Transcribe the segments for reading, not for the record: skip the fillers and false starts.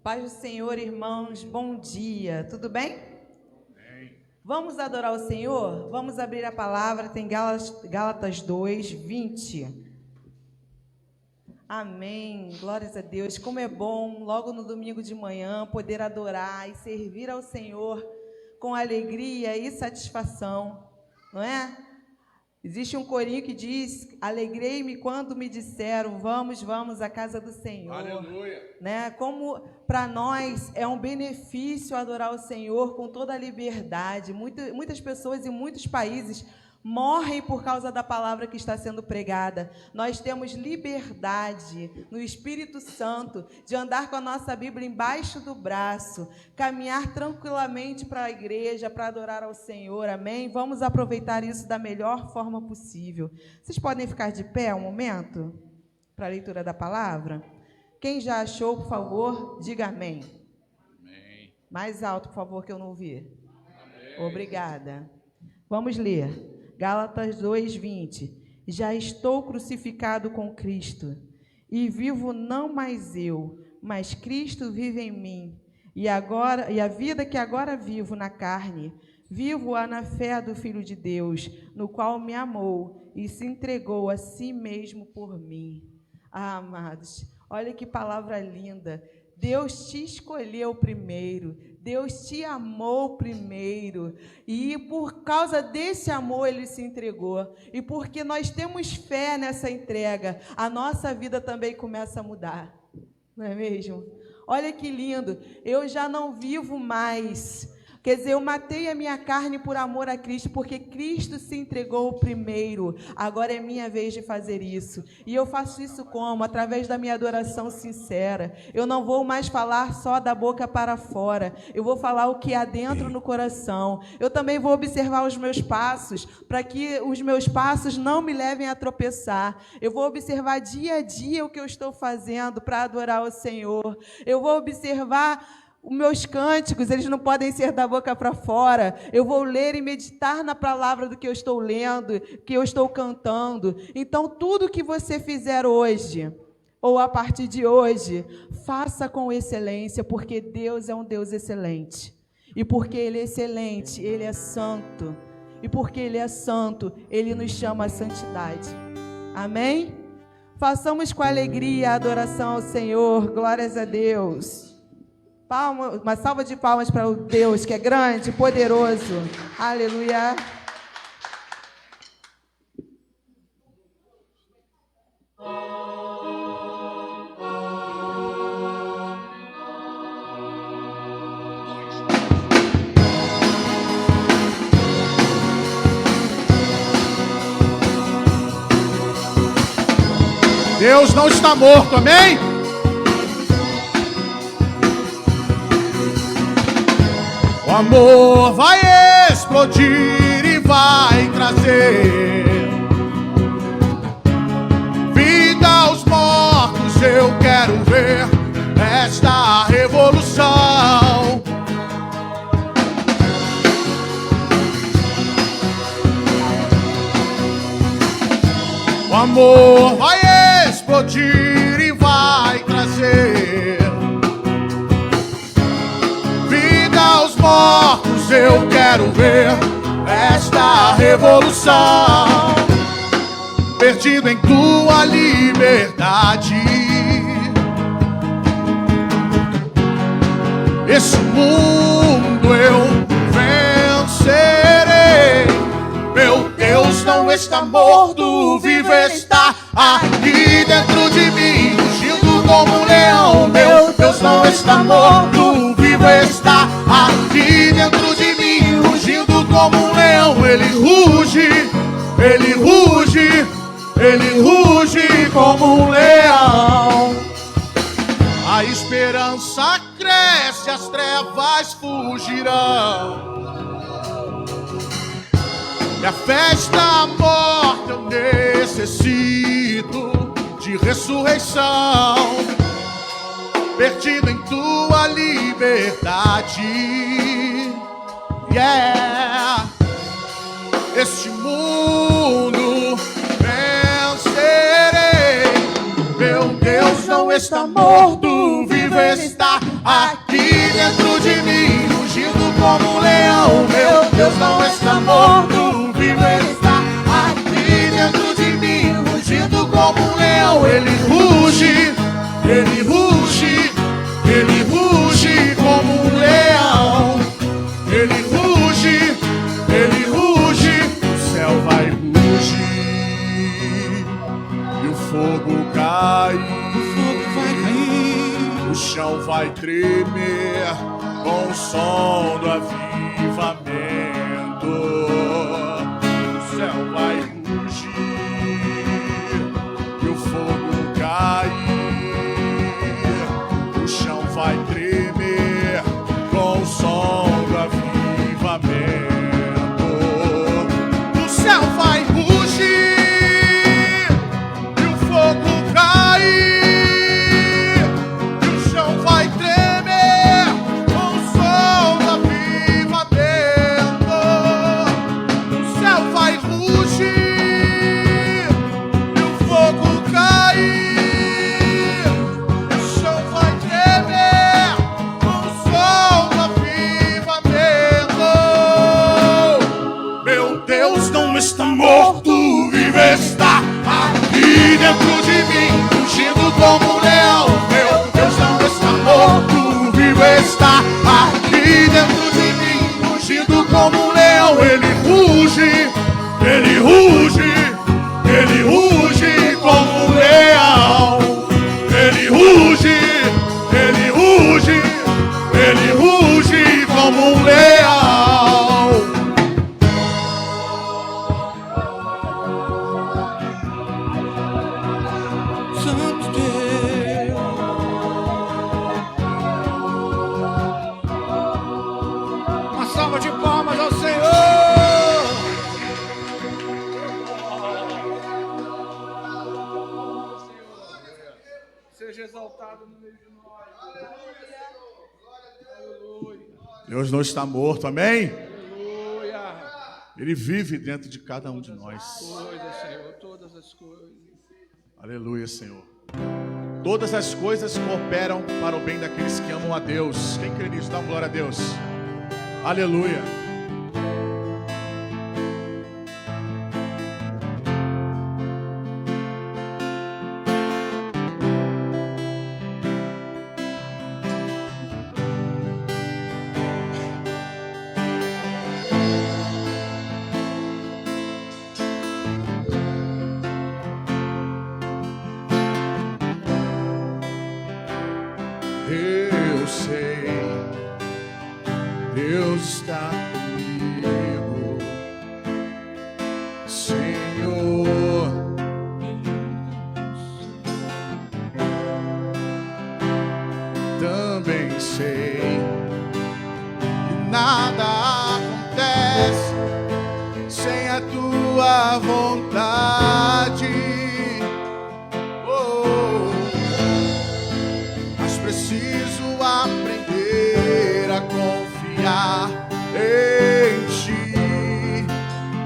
Paz do Senhor, irmãos, bom dia, tudo bem? Amém. Vamos adorar o Senhor? Vamos abrir a palavra, tem Gálatas 2, 20. Amém, glórias a Deus. Como é bom, logo no domingo de manhã, poder adorar e servir ao Senhor com alegria e satisfação, não é? Existe um corinho que diz: alegrei-me quando me disseram, vamos à casa do Senhor. Aleluia. Né? Como para nós é um benefício adorar o Senhor com toda a liberdade. Muitas pessoas em muitos países morrem por causa da palavra que está sendo pregada. Nós temos liberdade no Espírito Santo de andar com a nossa Bíblia embaixo do braço, caminhar tranquilamente para a igreja, para adorar ao Senhor, amém? Vamos aproveitar isso da melhor forma possível. Vocês podem ficar de pé um momento para a leitura da palavra? Quem já achou, por favor, diga amém. Amém. Mais alto, por favor, que eu não ouvi. Amém. Obrigada. Vamos ler. Gálatas 2, 20. Já estou crucificado com Cristo, e vivo não mais eu, mas Cristo vive em mim. E a vida que agora vivo na carne, vivo-a na fé do Filho de Deus, no qual me amou e se entregou a si mesmo por mim. Ah, amados, olha que palavra linda. Deus te escolheu primeiro, Deus te amou primeiro, e por causa desse amor Ele se entregou, e porque nós temos fé nessa entrega, a nossa vida também começa a mudar, não é mesmo? Olha que lindo, eu já não vivo mais. Quer dizer, eu matei a minha carne por amor a Cristo, porque Cristo se entregou primeiro. Agora é minha vez de fazer isso. E eu faço isso como? Através da minha adoração sincera. Eu não vou mais falar só da boca para fora. Eu vou falar o que há dentro no coração. Eu também vou observar os meus passos, para que os meus passos não me levem a tropeçar. Eu vou observar dia a dia o que eu estou fazendo para adorar o Senhor. Eu vou observar os meus cânticos, eles não podem ser da boca para fora. Eu vou ler e meditar na palavra do que eu estou lendo, que eu estou cantando. Então, tudo que você fizer hoje, ou a partir de hoje, faça com excelência, porque Deus é um Deus excelente. E porque Ele é excelente, Ele é santo. E porque Ele é santo, Ele nos chama à santidade. Amém? Façamos com alegria a adoração ao Senhor. Glórias a Deus. Uma salva de palmas para o Deus que é grande e poderoso. Aleluia. Deus não está morto, amém? O amor vai explodir e vai trazer vida aos mortos. Eu quero ver esta revolução. O amor vai explodir e vai trazer aos mortos. Eu quero ver esta revolução. Perdido em tua liberdade, esse mundo eu vencerei. Meu Deus não está morto, vivo está aqui dentro de mim, rugindo como um leão. Meu Deus não está morto, vivo está aqui dentro de mim, rugindo como um leão. Ele ruge, ele ruge, ele ruge como um leão. A esperança cresce, as trevas fugirão. E a fé está morta, eu necessito de ressurreição. Perdido em tua liberdade, yeah. Este mundo vencerei. Meu Deus não está morto, vivo está aqui dentro de mim, rugindo como um leão. Meu Deus não está morto, vivo está aqui dentro de mim, rugindo como um leão. Ele ruge, ele ruge, ele ruge como um leão. Ele ruge, ele ruge, o céu vai rugir e o fogo cai. O chão vai tremer com o som do avivamento. O céu vai rugir e o fogo cair. O chão vai tremer com o som do avivamento. O céu vai rugir e o fogo cair. Dentro de mim, rugindo como um leão. Meu Deus não está morto, vivo está aqui dentro de mim, rugindo como um leão. Ele ruge, ele ruge, ele ruge como um leão. Ele ruge, ele ruge, ele ruge como um leão. Deus não está morto, amém? Aleluia. Ele vive dentro de cada um de nós. Coisas, Senhor, todas as coisas. Aleluia, Senhor. Todas as coisas cooperam para o bem daqueles que amam a Deus. Quem crê nisso, dá uma glória a Deus. Aleluia. Eu sei, Deus está comigo, Senhor. Também sei que nada acontece sem a tua vontade. Preciso aprender a confiar em ti.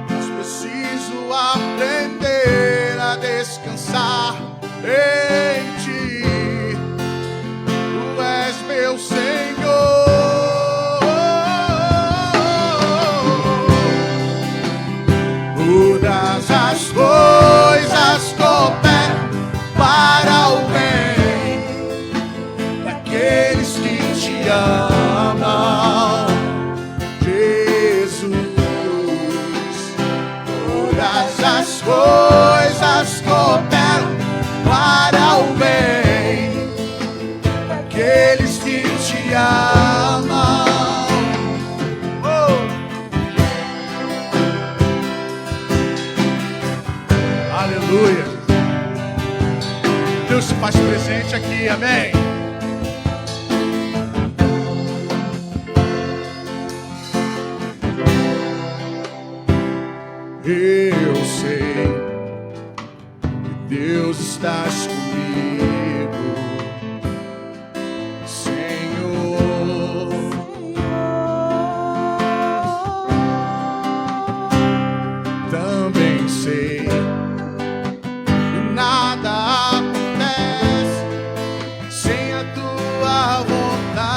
Mas preciso aprender a descansar em ti. Tu és meu Senhor. Todas as coisas cooperam para o bem daqueles que te amam, Jesus. Todas as coisas cooperam para o bem daqueles que te amam. Aleluia. Deus se faz presente aqui, amém. Eu sei que Deus estás comigo, Senhor. Também sei que nada acontece sem a tua vontade.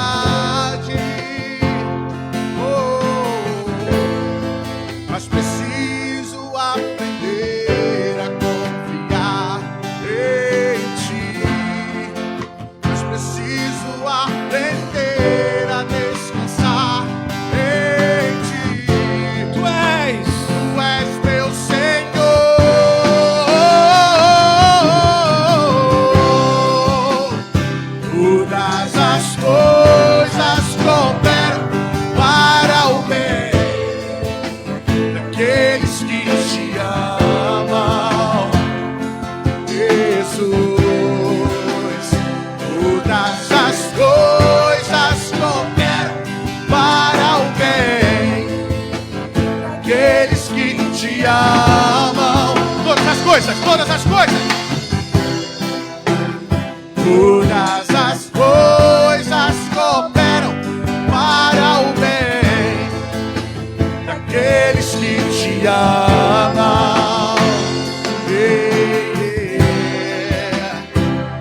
te amam. Todas as coisas, todas as coisas. Todas as coisas cooperam para o bem daqueles que te amam.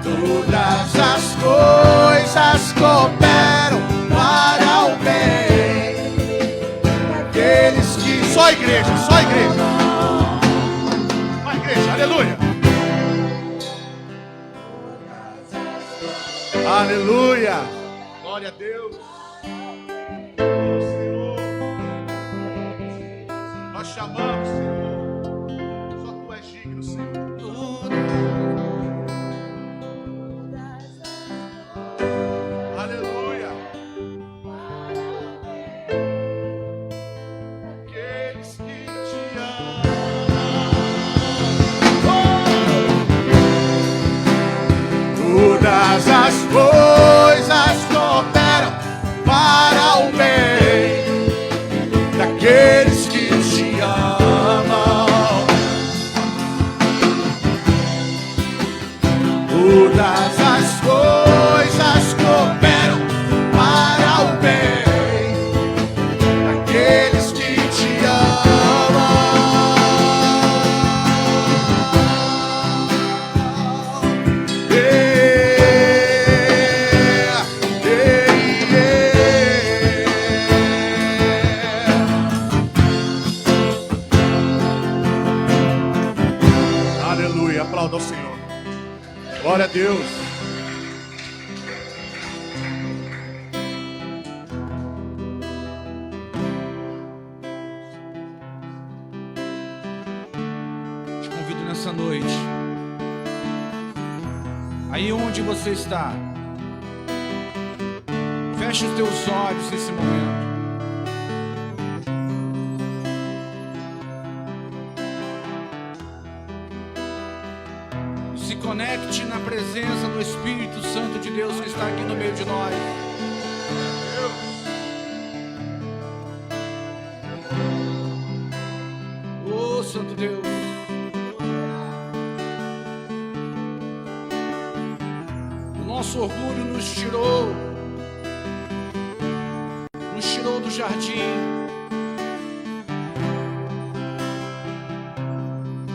Todas as coisas cooperam para o bem daqueles que... Só igreja, só igreja. Só igreja, aleluia. Aleluia. Glória a Deus. Senhor, nós chamamos, Senhor. Só tu és digno, Senhor. Aleluia. Aqueles que te amam. Todas as coisas cooperam para o bem daqueles que te amam. Todas as coisas cooperam para o bem daqueles que te amam. Aleluia, aplauda ao Senhor. Glória a Deus. Te convido nessa noite, aí onde você está, feche os teus olhos nesse momento. Se conecte na presença do Espírito Santo de Deus que está aqui no meio de nós. Oh, Santo Deus. O nosso orgulho nos tirou do jardim.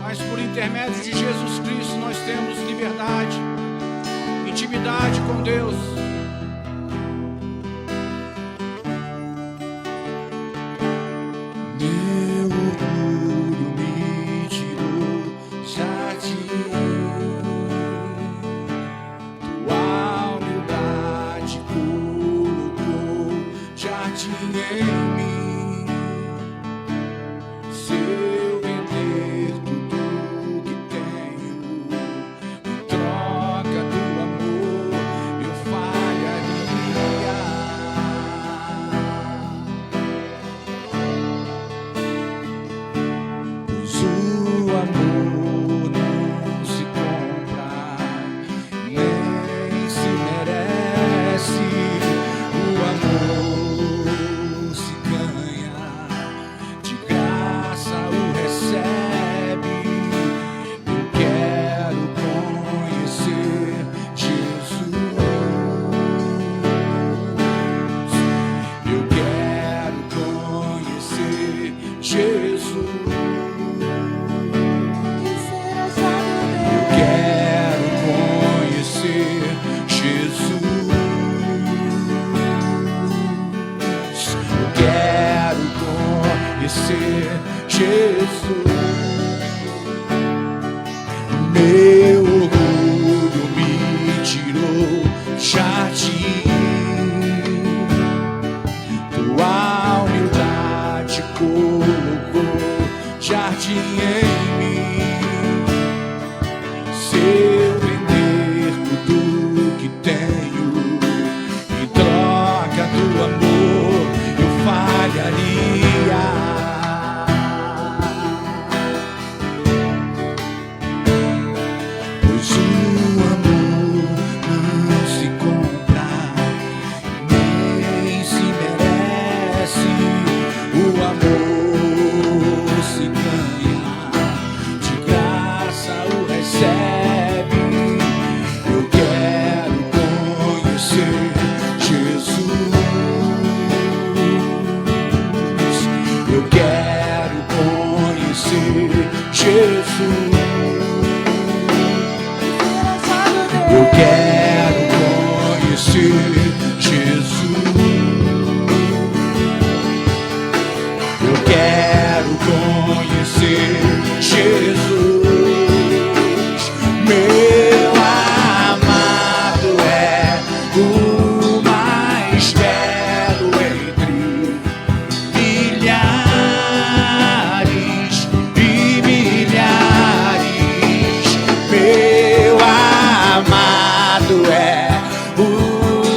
Mas por intermédio de Jesus Cristo nós temos liberdade, intimidade com Deus. Meu orgulho me tirou do jardim, tua humildade colocou jardim em mim. Meu orgulho me tirou do jardim, tua humildade colocou jardim em mim. Se eu vender tudo que tenho em troca do amor, eu falharia. O amor se ganha Eu quero conhecer Jesus. Eu quero conhecer Jesus. Eu quero conhecer Jesus. Meu amado é o mais belo entre milhares e milhares. Meu amado é o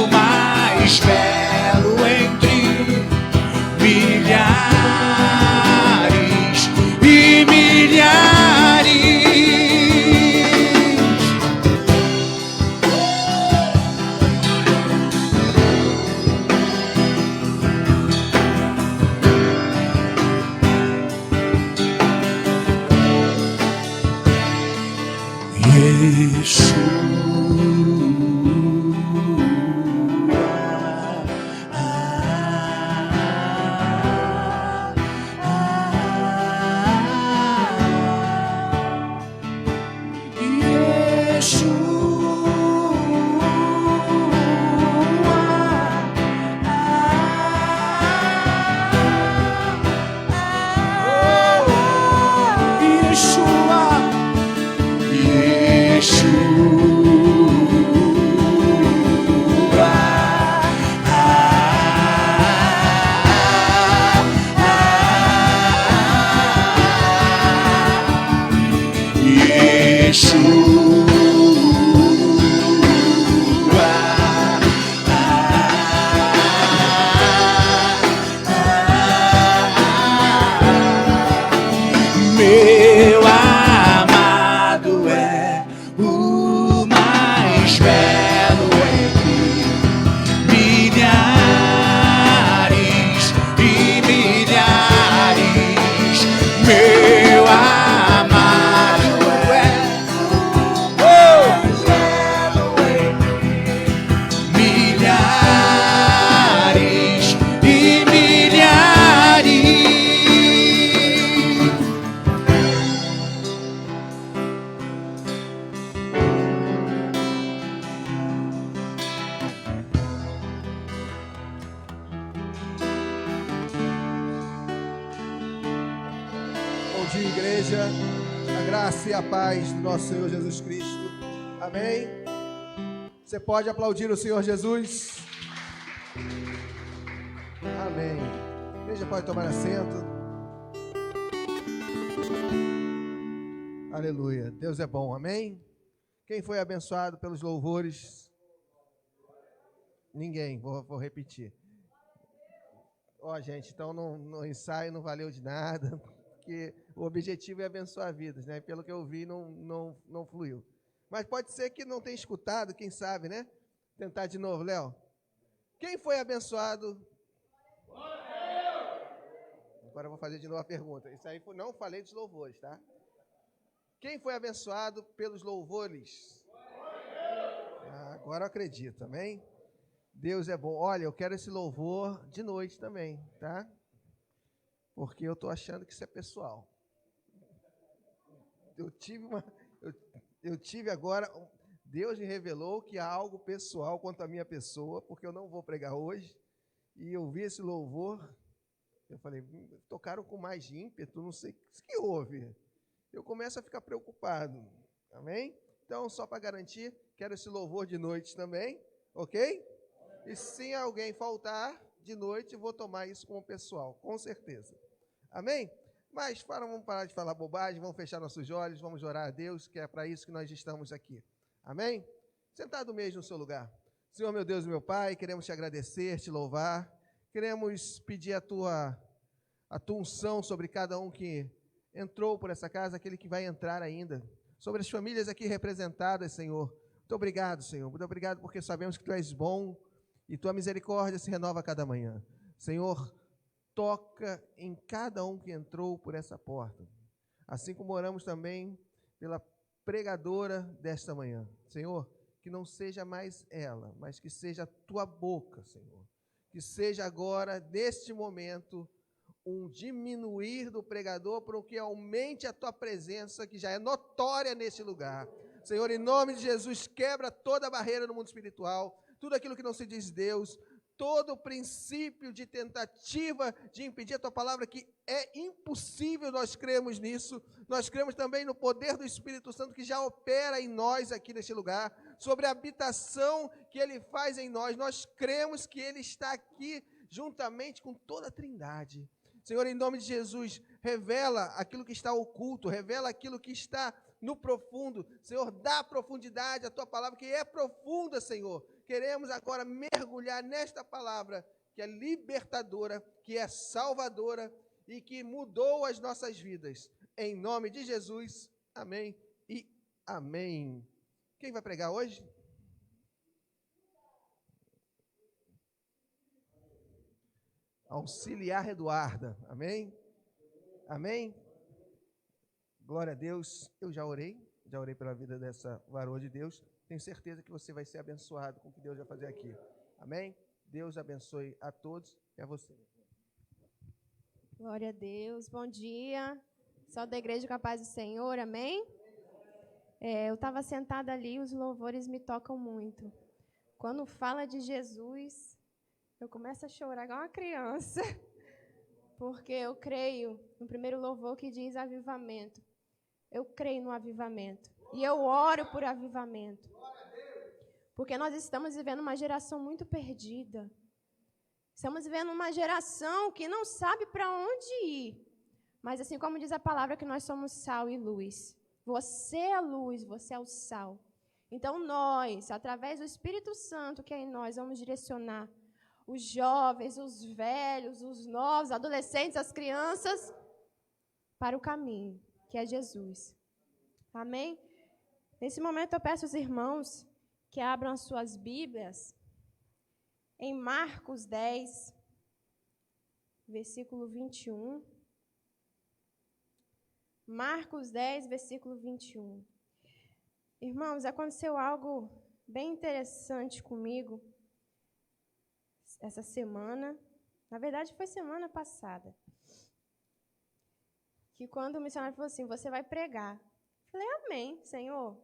mais belo entre milhares e milhares. Meu amado é o mais belo entre milhares e milhares. Meu amado é o mais belo entre milhares e milhares. Bom dia, igreja. A graça e a paz do nosso Senhor Jesus Cristo. Amém? Você pode aplaudir o Senhor Jesus? Amém. A igreja pode tomar assento. Aleluia. Deus é bom. Amém? Quem foi abençoado pelos louvores? Ninguém. Vou repetir. Ó, gente, então no ensaio não valeu de nada, porque o objetivo é abençoar vidas, né? Pelo que eu vi, não fluiu. Mas pode ser que não tenha escutado, quem sabe, né? Tentar de novo, Léo. Quem foi abençoado? Agora eu vou fazer de novo a pergunta. Isso aí não falei dos louvores, tá? Quem foi abençoado pelos louvores? Agora eu acredito, amém? Deus é bom. Olha, eu quero esse louvor de noite também, tá? Porque eu estou achando que isso é pessoal. Eu tive agora, Deus me revelou que há algo pessoal quanto à minha pessoa, porque eu não vou pregar hoje, e eu vi esse louvor, eu falei, tocaram com mais ímpeto, não sei o que houve. Eu começo a ficar preocupado, amém? Então, só para garantir, quero esse louvor de noite também, ok? E se alguém faltar de noite, vou tomar isso como pessoal, com certeza. Amém? Mas vamos parar de falar bobagem, vamos fechar nossos olhos, vamos orar a Deus, que é para isso que nós estamos aqui. Amém? Sentado mesmo no seu lugar. Senhor, meu Deus e meu Pai, queremos te agradecer, te louvar. Queremos pedir a tua unção sobre cada um que entrou por essa casa, aquele que vai entrar ainda. Sobre as famílias aqui representadas, Senhor. Muito obrigado, Senhor. Muito obrigado porque sabemos que Tu és bom e Tua misericórdia se renova a cada manhã. Senhor, toca em cada um que entrou por essa porta. Assim como oramos também pela pregadora desta manhã. Senhor, que não seja mais ela, mas que seja a Tua boca, Senhor. Que seja agora, neste momento, um diminuir do pregador para que aumente a tua presença, que já é notória nesse lugar. Senhor, em nome de Jesus, quebra toda a barreira no mundo espiritual, tudo aquilo que não se diz Deus, todo o princípio de tentativa de impedir a tua palavra, que é impossível, nós cremos nisso. Nós cremos também no poder do Espírito Santo que já opera em nós aqui neste lugar, sobre a habitação que ele faz em nós. Nós cremos que ele está aqui juntamente com toda a Trindade. Senhor, em nome de Jesus, revela aquilo que está oculto, revela aquilo que está no profundo. Senhor, dá profundidade à tua palavra, que é profunda, Senhor. Queremos agora mergulhar nesta palavra, que é libertadora, que é salvadora e que mudou as nossas vidas. Em nome de Jesus, amém e amém. Quem vai pregar hoje? Auxiliar Eduarda, amém? Amém? Glória a Deus. Eu já orei pela vida dessa varoa de Deus. Tenho certeza que você vai ser abençoado com o que Deus vai fazer aqui. Amém? Deus abençoe a todos e a você. Glória a Deus. Bom dia. Só da igreja com a paz do Senhor, amém? Eu estava sentada ali e os louvores me tocam muito. Quando fala de Jesus, eu começo a chorar igual uma criança, porque eu creio no primeiro louvor que diz avivamento. Eu creio no avivamento e eu oro por avivamento, porque nós estamos vivendo uma geração muito perdida. Estamos vivendo uma geração que não sabe para onde ir, mas assim como diz a palavra que nós somos sal e luz. Você é a luz, você é o sal. Então nós, através do Espírito Santo que é em nós, vamos direcionar os jovens, os velhos, os novos, adolescentes, as crianças, para o caminho, que é Jesus. Amém? Nesse momento eu peço aos irmãos que abram as suas Bíblias em Marcos 10, versículo 21. Marcos 10, versículo 21. Irmãos, aconteceu algo bem interessante comigo essa semana, na verdade foi semana passada, que quando o missionário falou assim, você vai pregar. Eu falei, amém, Senhor.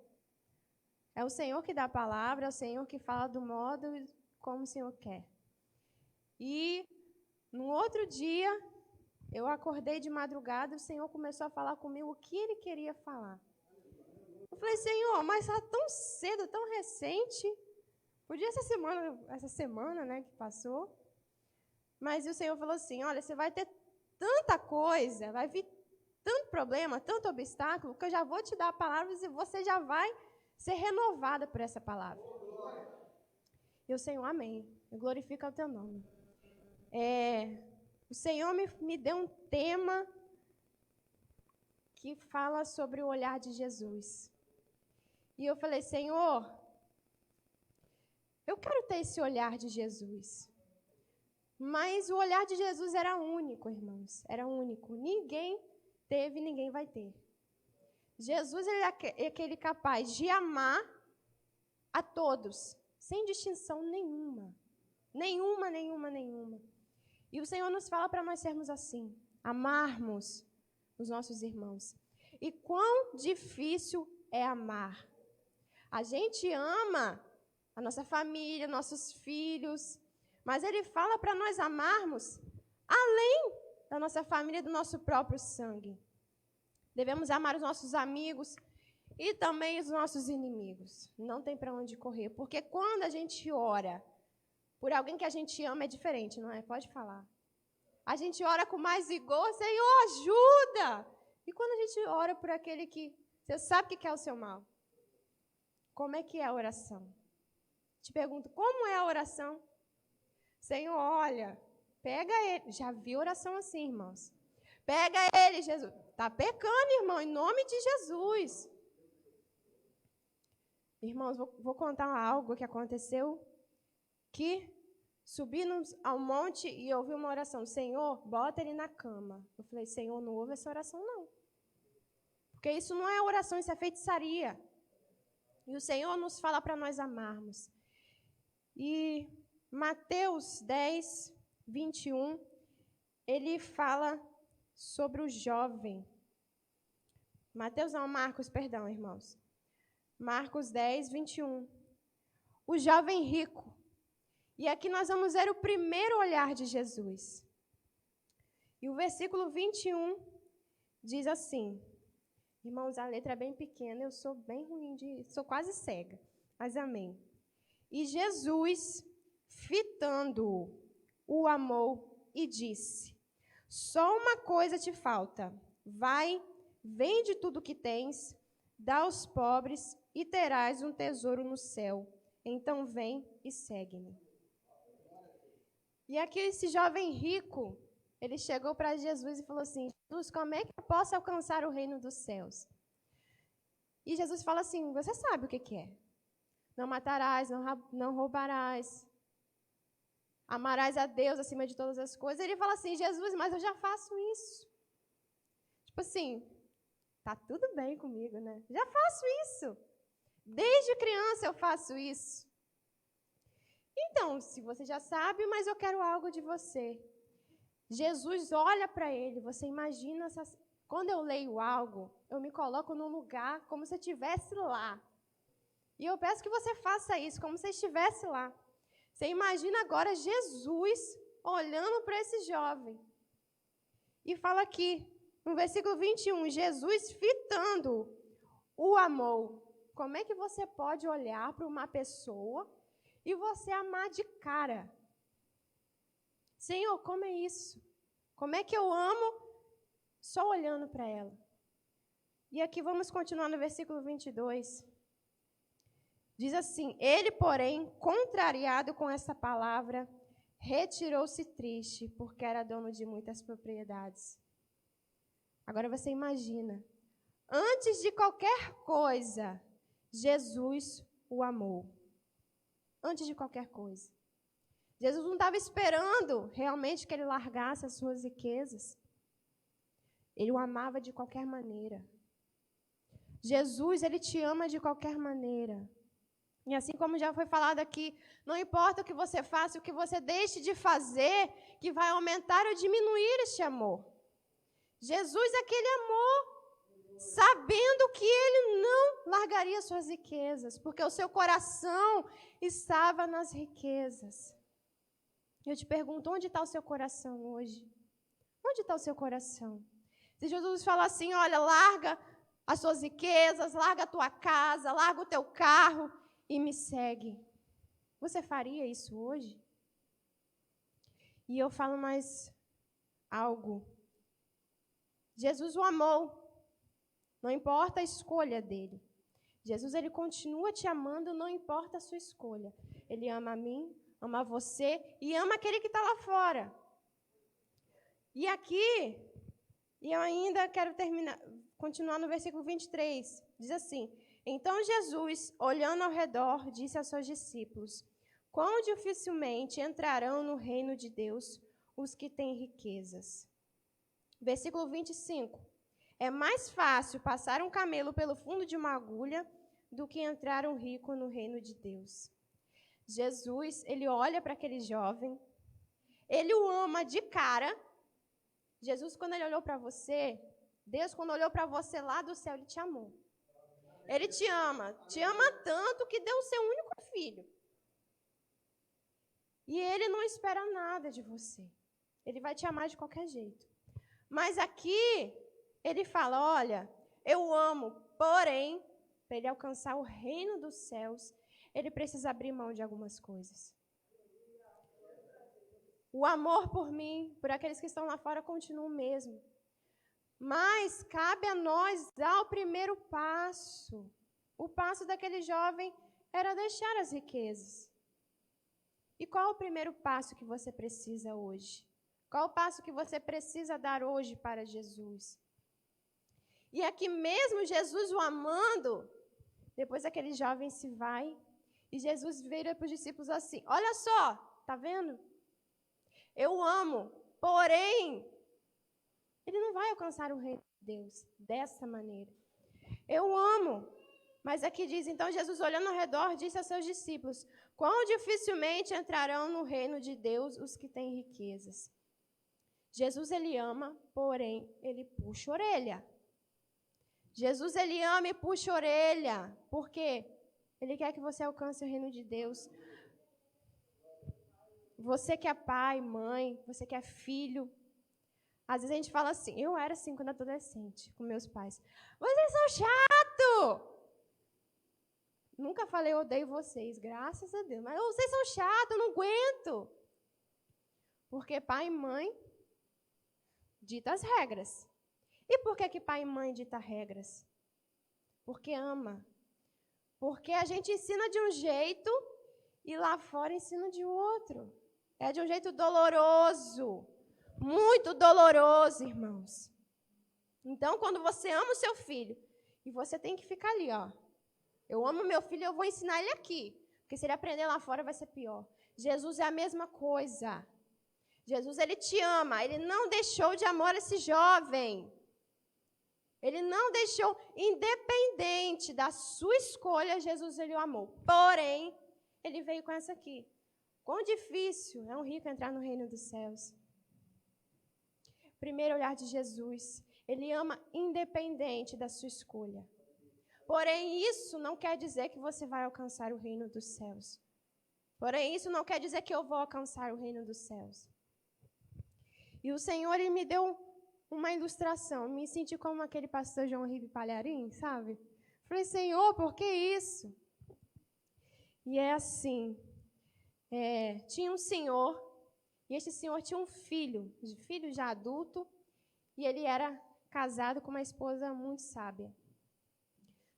É o Senhor que dá a palavra, é o Senhor que fala do modo como o Senhor quer. E no outro dia, eu acordei de madrugada e o Senhor começou a falar comigo o que Ele queria falar. Eu falei, Senhor, mas está tão cedo, tão recente. Podia essa semana, né, que passou. Mas o Senhor falou assim, olha, você vai ter tanta coisa, vai vir tanto problema, tanto obstáculo, que eu já vou te dar a palavra e você já vai ser renovada por essa palavra. E o Senhor, amém. Eu glorifico o teu nome. O Senhor me deu um tema que fala sobre o olhar de Jesus. E eu falei, Senhor, eu quero ter esse olhar de Jesus. Mas o olhar de Jesus era único, irmãos. Era único. Ninguém teve, ninguém vai ter. Jesus ele é aquele capaz de amar a todos, sem distinção nenhuma. Nenhuma. E o Senhor nos fala para nós sermos assim, amarmos os nossos irmãos. E quão difícil é amar. A gente ama a nossa família, nossos filhos, mas Ele fala para nós amarmos além da nossa família, do nosso próprio sangue. Devemos amar os nossos amigos e também os nossos inimigos. Não tem para onde correr, porque quando a gente ora por alguém que a gente ama é diferente, não é? Pode falar. A gente ora com mais vigor, Senhor, ajuda! E quando a gente ora por aquele que você sabe que quer o seu mal, como é que é a oração? Te pergunto, como é a oração? Senhor, olha, pega ele. Já vi oração assim, irmãos. Pega ele, Jesus. Está pecando, irmão, em nome de Jesus. Irmãos, vou contar algo que aconteceu, que subimos ao monte e ouvi uma oração. Senhor, bota ele na cama. Eu falei, Senhor, não ouve essa oração, não. Porque isso não é oração, isso é feitiçaria. E o Senhor nos fala para nós amarmos. E Mateus 10, 21, ele fala sobre o jovem. Marcos, perdão, irmãos. Marcos 10, 21. O jovem rico. E aqui nós vamos ver o primeiro olhar de Jesus. E o versículo 21 diz assim. Irmãos, a letra é bem pequena, eu sou bem ruim sou quase cega. Mas amém. E Jesus, fitando-o, o amou e disse: só uma coisa te falta. Vai, vende tudo o que tens, dá aos pobres e terás um tesouro no céu. Então vem e segue-me. E aqui esse jovem rico, ele chegou para Jesus e falou assim: Jesus, como é que eu posso alcançar o reino dos céus? E Jesus fala assim: você sabe o que é. Não matarás, não roubarás. Amarás a Deus acima de todas as coisas. Ele fala assim: Jesus, mas eu já faço isso. Tipo assim, tá tudo bem comigo, né? Já faço isso. Desde criança eu faço isso. Então, se você já sabe, mas eu quero algo de você. Jesus olha para ele, você imagina, quando eu leio algo, eu me coloco num lugar como se eu estivesse lá. E eu peço que você faça isso, como se estivesse lá. Você imagina agora Jesus olhando para esse jovem. E fala aqui, no versículo 21, Jesus fitando o amou. Como é que você pode olhar para uma pessoa e você amar de cara? Senhor, como é isso? Como é que eu amo só olhando para ela? E aqui vamos continuar no versículo 22. Diz assim: ele, porém, contrariado com essa palavra, retirou-se triste, porque era dono de muitas propriedades. Agora você imagina, antes de qualquer coisa, Jesus o amou. Antes de qualquer coisa. Jesus não estava esperando realmente que ele largasse as suas riquezas. Ele o amava de qualquer maneira. Jesus, ele te ama de qualquer maneira. E assim como já foi falado aqui, não importa o que você faça, o que você deixe de fazer, que vai aumentar ou diminuir este amor. Jesus é aquele amor, sabendo que ele não largaria suas riquezas, porque o seu coração estava nas riquezas. Eu te pergunto, onde está o seu coração hoje? Onde está o seu coração? Se Jesus fala assim, olha, larga as suas riquezas, larga a tua casa, larga o teu carro e me segue. Você faria isso hoje? E eu falo mais algo. Jesus o amou. Não importa a escolha dele. Jesus, ele continua te amando, não importa a sua escolha. Ele ama a mim, ama você e ama aquele que está lá fora. E aqui, e eu ainda quero continuar no versículo 23. Diz assim: então Jesus, olhando ao redor, disse aos seus discípulos: quão dificilmente entrarão no reino de Deus os que têm riquezas. Versículo 25. É mais fácil passar um camelo pelo fundo de uma agulha do que entrar um rico no reino de Deus. Jesus, ele olha para aquele jovem, ele o ama de cara. Jesus, quando ele olhou para você, Deus, quando olhou para você lá do céu, ele te amou. Ele te ama tanto que deu o seu único filho. E ele não espera nada de você. Ele vai te amar de qualquer jeito. Mas aqui, ele fala, olha, eu amo, porém, para ele alcançar o reino dos céus, ele precisa abrir mão de algumas coisas. O amor por mim, por aqueles que estão lá fora, continua o mesmo. Mas cabe a nós dar o primeiro passo. O passo daquele jovem era deixar as riquezas. E qual o primeiro passo que você precisa hoje? Qual o passo que você precisa dar hoje para Jesus? E aqui mesmo Jesus o amando, depois aquele jovem se vai e Jesus vira para os discípulos assim: olha só, tá vendo? Eu amo, porém, ele não vai alcançar o reino de Deus dessa maneira. Eu amo. Mas aqui diz, então Jesus, olhando ao redor, disse aos seus discípulos: quão dificilmente entrarão no reino de Deus os que têm riquezas. Jesus, ele ama, porém, ele puxa a orelha. Jesus, ele ama e puxa a orelha. Por quê? Ele quer que você alcance o reino de Deus. Você que é pai, mãe, você que é filho. Às vezes a gente fala assim, eu era assim quando adolescente, com meus pais. Vocês são chatos! Nunca falei eu odeio vocês, graças a Deus. Mas vocês são chatos, eu não aguento. Porque pai e mãe dita as regras. E por que pai e mãe dita regras? Porque ama. Porque a gente ensina de um jeito e lá fora ensina de outro. É de um jeito doloroso. Muito doloroso, irmãos. Então, quando você ama o seu filho, e você tem que ficar ali, ó. Eu amo meu filho, eu vou ensinar ele aqui. Porque se ele aprender lá fora, vai ser pior. Jesus é a mesma coisa. Jesus, ele te ama. Ele não deixou de amar esse jovem. Ele não deixou, independente da sua escolha, Jesus, ele o amou. Porém, ele veio com essa aqui. Quão difícil é um rico entrar no reino dos céus. Primeiro olhar de Jesus. Ele ama independente da sua escolha. Porém, isso não quer dizer que você vai alcançar o reino dos céus. Porém, isso não quer dizer que eu vou alcançar o reino dos céus. E o Senhor, ele me deu uma ilustração. Me senti como aquele pastor João Ribe Palharim, sabe? Falei, Senhor, por que isso? E é assim. Tinha um senhor, e esse senhor tinha um filho já adulto, e ele era casado com uma esposa muito sábia.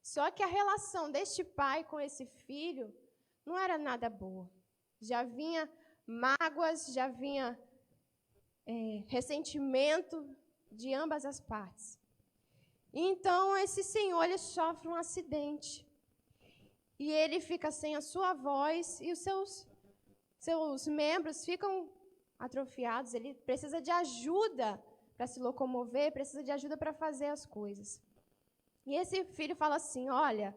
Só que a relação deste pai com esse filho não era nada boa. Já vinha mágoas, já vinha ressentimento de ambas as partes. Então, esse senhor, ele sofre um acidente. E ele fica sem a sua voz e os seus membros ficam atrofiados. Ele precisa de ajuda para se locomover, precisa de ajuda para fazer as coisas. E esse filho fala assim, olha,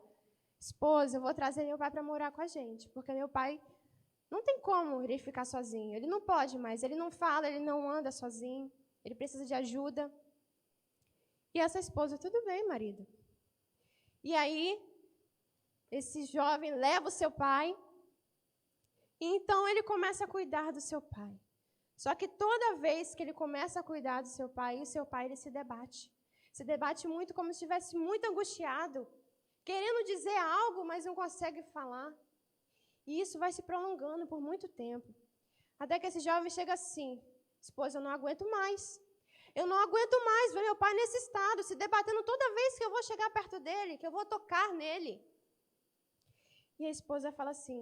esposa, eu vou trazer meu pai para morar com a gente, porque meu pai não tem como ele ficar sozinho. Ele não pode mais, ele não fala, ele não anda sozinho, ele precisa de ajuda. E essa esposa, tudo bem, marido. E aí, esse jovem leva o seu pai, e então ele começa a cuidar do seu pai. Só que toda vez que ele começa a cuidar do seu pai, o seu pai ele se debate. Se debate muito como se estivesse muito angustiado, querendo dizer algo, mas não consegue falar. E isso vai se prolongando por muito tempo. Até que esse jovem chega assim, esposa, eu não aguento mais. Eu não aguento mais ver meu pai nesse estado, se debatendo toda vez que eu vou chegar perto dele, que eu vou tocar nele. E a esposa fala assim,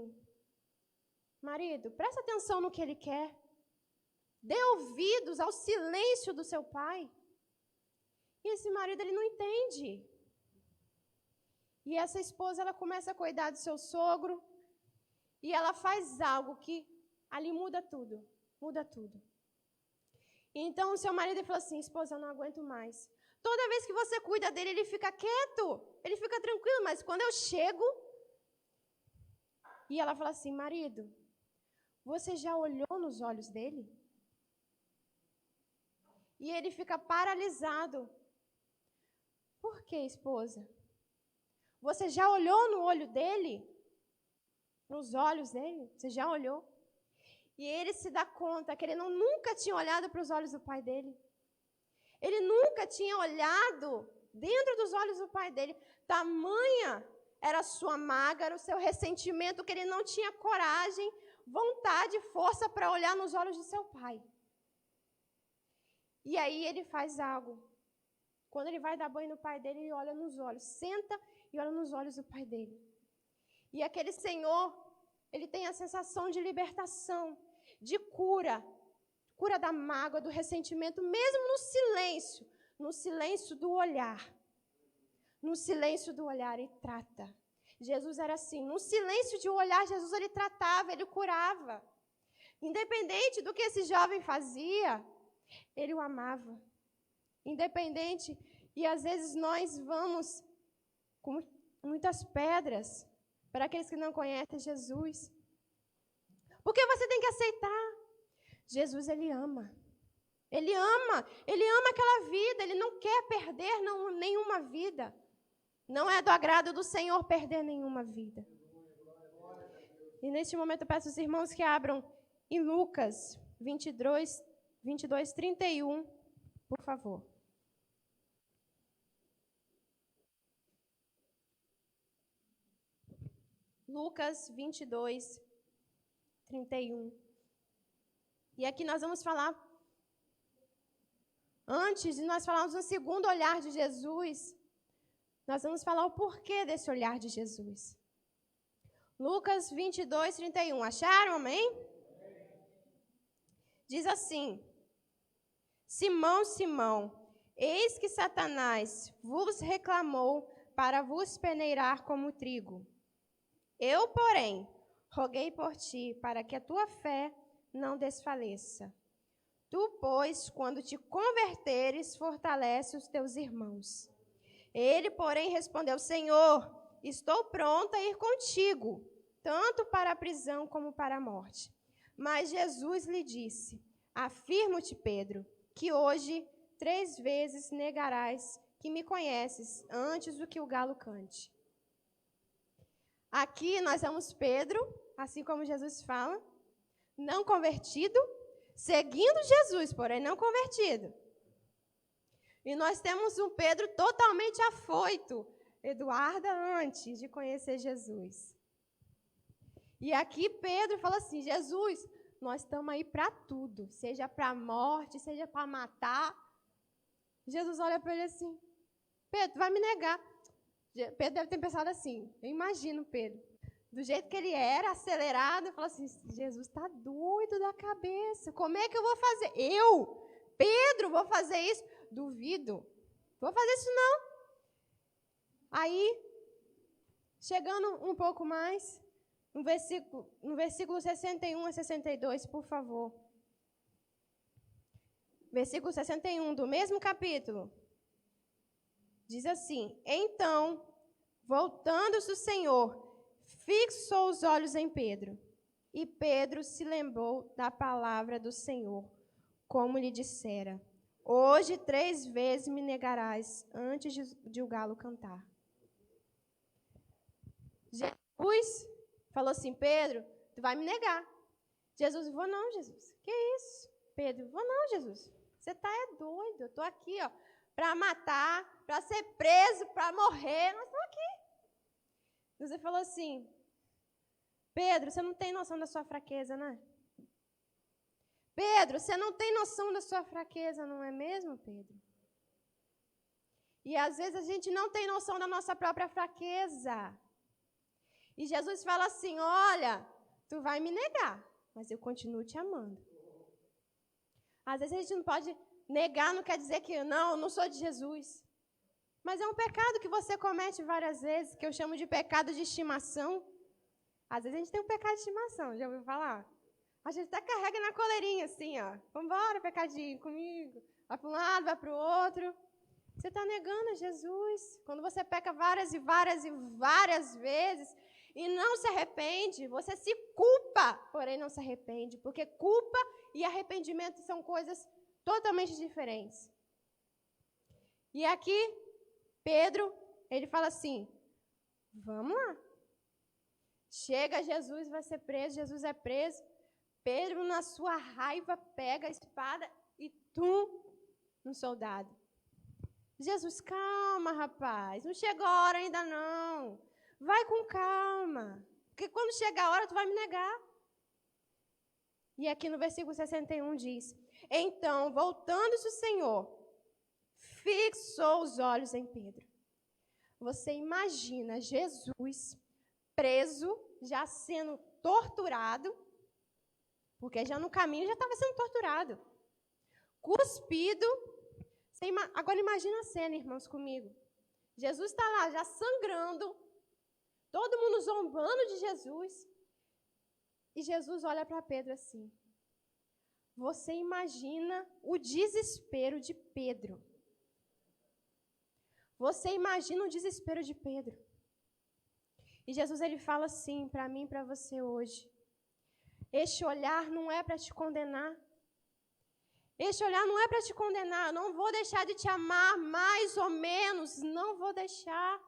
marido, presta atenção no que ele quer. Dê ouvidos ao silêncio do seu pai. E esse marido, ele não entende. E essa esposa, ela começa a cuidar do seu sogro. E ela faz algo que ali muda tudo. Muda tudo. Então, o seu marido falou assim, esposa, eu não aguento mais. Toda vez que você cuida dele, ele fica quieto. Ele fica tranquilo, mas quando eu chego... E ela fala assim, marido, você já olhou nos olhos dele? E ele fica paralisado. Por que, esposa? Você já olhou no olho dele? Nos olhos dele? Você já olhou? E ele se dá conta que ele nunca tinha olhado para os olhos do pai dele. Ele nunca tinha olhado dentro dos olhos do pai dele. Tamanha era a sua mágoa, era o seu ressentimento, que ele não tinha coragem, vontade, força para olhar nos olhos do seu pai. E aí ele faz algo. Quando ele vai dar banho no pai dele, ele olha nos olhos, senta e olha nos olhos do pai dele. E aquele senhor, ele tem a sensação de libertação, de cura da mágoa, do ressentimento, mesmo no silêncio do olhar. No silêncio do olhar, ele trata. Jesus era assim, no silêncio de olhar, Jesus ele tratava, ele curava. Independente do que esse jovem fazia, ele o amava. Independente, e às vezes nós vamos com muitas pedras para aqueles que não conhecem Jesus. Porque você tem que aceitar. Jesus, ele ama. Ele ama aquela vida, ele não quer perder nenhuma vida. Não é do agrado do Senhor perder nenhuma vida. E neste momento eu peço aos irmãos que abram em Lucas 22, 31, por favor. Lucas 22, 31. E aqui nós vamos falar, antes de nós falarmos do segundo olhar de Jesus, nós vamos falar o porquê desse olhar de Jesus. Lucas 22, 31. Acharam, amém? Diz assim: Simão, Simão, eis que Satanás vos reclamou para vos peneirar como trigo. Eu, porém, roguei por ti, para que a tua fé não desfaleça. Tu, pois, quando te converteres, fortalece os teus irmãos. Ele, porém, respondeu: Senhor, estou pronto a ir contigo, tanto para a prisão como para a morte. Mas Jesus lhe disse: Afirmo-te, Pedro, que hoje 3 vezes negarás que me conheces, antes do que o galo cante. Aqui nós vemos Pedro, assim como Jesus fala, não convertido, seguindo Jesus, porém não convertido. E nós temos um Pedro totalmente afoito, Eduarda, antes de conhecer Jesus. E aqui Pedro fala assim: Jesus, nós estamos aí para tudo, seja para a morte, seja para matar. Jesus olha para ele assim: Pedro, vai me negar. Pedro deve ter pensado assim, eu imagino Pedro, do jeito que ele era, acelerado, falou assim: Jesus está doido da cabeça, como é que eu vou fazer? Eu, Pedro, vou fazer isso? Duvido, vou fazer isso não. Aí, chegando um pouco mais, no versículo 61 a 62, por favor. Versículo 61 do mesmo capítulo. Diz assim: Então, voltando-se o Senhor, fixou os olhos em Pedro. E Pedro se lembrou da palavra do Senhor, como lhe dissera: Hoje 3 vezes me negarás, antes de o galo cantar. Jesus falou assim: Pedro, tu vai me negar. Jesus: Vou não, Jesus. Que isso? Pedro: Vou não, Jesus. Você tá doido. Eu tô aqui, ó, para matar, para ser preso, para morrer. Nós estamos aqui. Jesus falou assim: Pedro, você não tem noção da sua fraqueza, né? Pedro, você não tem noção da sua fraqueza, não é mesmo, Pedro? E às vezes a gente não tem noção da nossa própria fraqueza. E Jesus fala assim: olha, tu vai me negar, mas eu continuo te amando. Às vezes a gente não pode negar, não quer dizer que não sou de Jesus. Mas é um pecado que você comete várias vezes, que eu chamo de pecado de estimação. Às vezes a gente tem um pecado de estimação, já ouviu falar? A gente até carrega na coleirinha assim, ó. Vambora, pecadinho, comigo. Vai para um lado, vai para o outro. Você está negando a Jesus. Quando você peca várias e várias e várias vezes e não se arrepende, você se culpa, porém não se arrepende. Porque culpa e arrependimento são coisas totalmente diferentes. E aqui, Pedro, ele fala assim: vamos lá. Chega Jesus, vai ser preso, Jesus é preso. Pedro, na sua raiva, pega a espada e no soldado. Jesus: calma, rapaz, não chegou a hora ainda não. Vai com calma, porque quando chegar a hora, tu vai me negar. E aqui no versículo 61 diz: Então, voltando-se o Senhor, fixou os olhos em Pedro. Você imagina Jesus preso, já sendo torturado, porque já no caminho já estava sendo torturado, cuspido. Agora imagina a cena, irmãos, comigo. Jesus está lá já sangrando, todo mundo zombando de Jesus. E Jesus olha para Pedro assim. Você imagina o desespero de Pedro. Você imagina o desespero de Pedro. E Jesus, ele fala assim para mim e para você hoje: este olhar não é para te condenar. Este olhar não é para te condenar. Eu não vou deixar de te amar mais ou menos. Não vou deixar.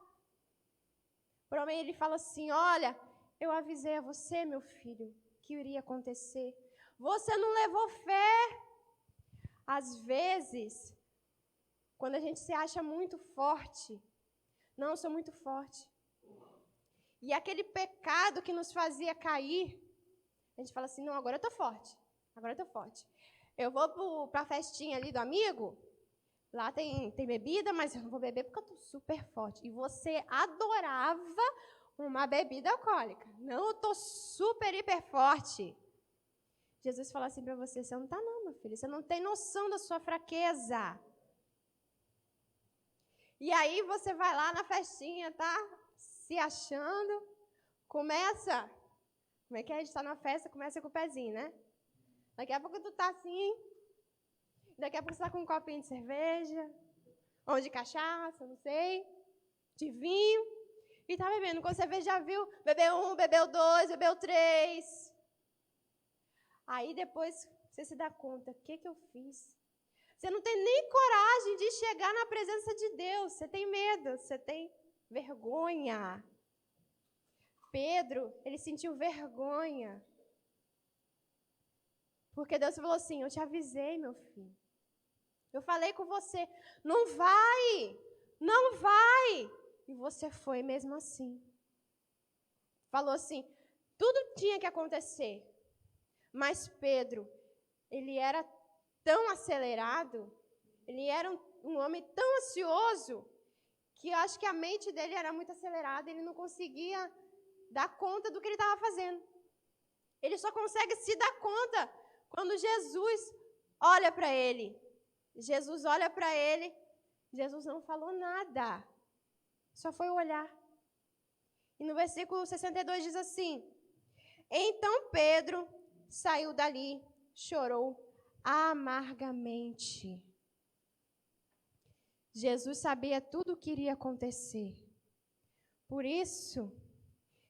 Porém, ele fala assim, olha, eu avisei a você, meu filho, que iria acontecer. Você não levou fé. Às vezes, quando a gente se acha muito forte, não, eu sou muito forte. E aquele pecado que nos fazia cair, a gente fala assim, não, agora eu estou forte. Agora eu estou forte. Eu vou para a festinha ali do amigo, lá tem bebida, mas eu não vou beber porque eu estou super forte. E você adorava uma bebida alcoólica. Não, eu estou super, hiper forte. Jesus fala assim para você, você não está não, meu filho. Você não tem noção da sua fraqueza. E aí você vai lá na festinha, tá? Se achando. Começa. Como é que a gente está na festa? Começa com o pezinho, né? Daqui a pouco tu tá assim. Daqui a pouco você tá com um copinho de cerveja. Ou de cachaça, não sei. De vinho. E tá bebendo. Quando você vê, já viu. Bebeu 1, bebeu 2, bebeu 3. Aí depois você se dá conta. O que eu fiz? Você não tem nem coragem de chegar na presença de Deus. Você tem medo. Você tem vergonha. Pedro, ele sentiu vergonha. Porque Deus falou assim, eu te avisei, meu filho. Eu falei com você, não vai, não vai. E você foi mesmo assim. Falou assim, tudo tinha que acontecer. Mas Pedro, ele era tão acelerado, ele era um homem tão ansioso, que eu acho que a mente dele era muito acelerada, ele não conseguia dar conta do que ele estava fazendo. Ele só consegue se dar conta quando Jesus olha para ele. Jesus olha para ele, Jesus não falou nada, só foi olhar. E no versículo 62 diz assim, então Pedro saiu dali, chorou amargamente. Jesus sabia tudo o que iria acontecer. Por isso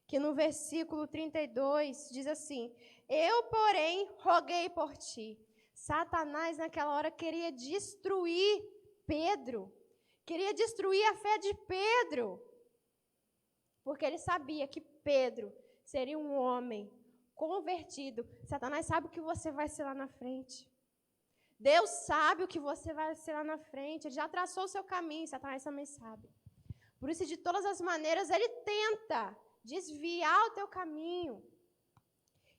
que no versículo 32 diz assim, eu, porém, roguei por ti. Satanás, naquela hora, queria destruir Pedro. Queria destruir a fé de Pedro. Porque ele sabia que Pedro seria um homem convertido. Satanás sabe o que você vai ser lá na frente. Deus sabe o que você vai ser lá na frente. Ele já traçou o seu caminho, Satanás também sabe. Por isso, de todas as maneiras, ele tenta desviar o teu caminho.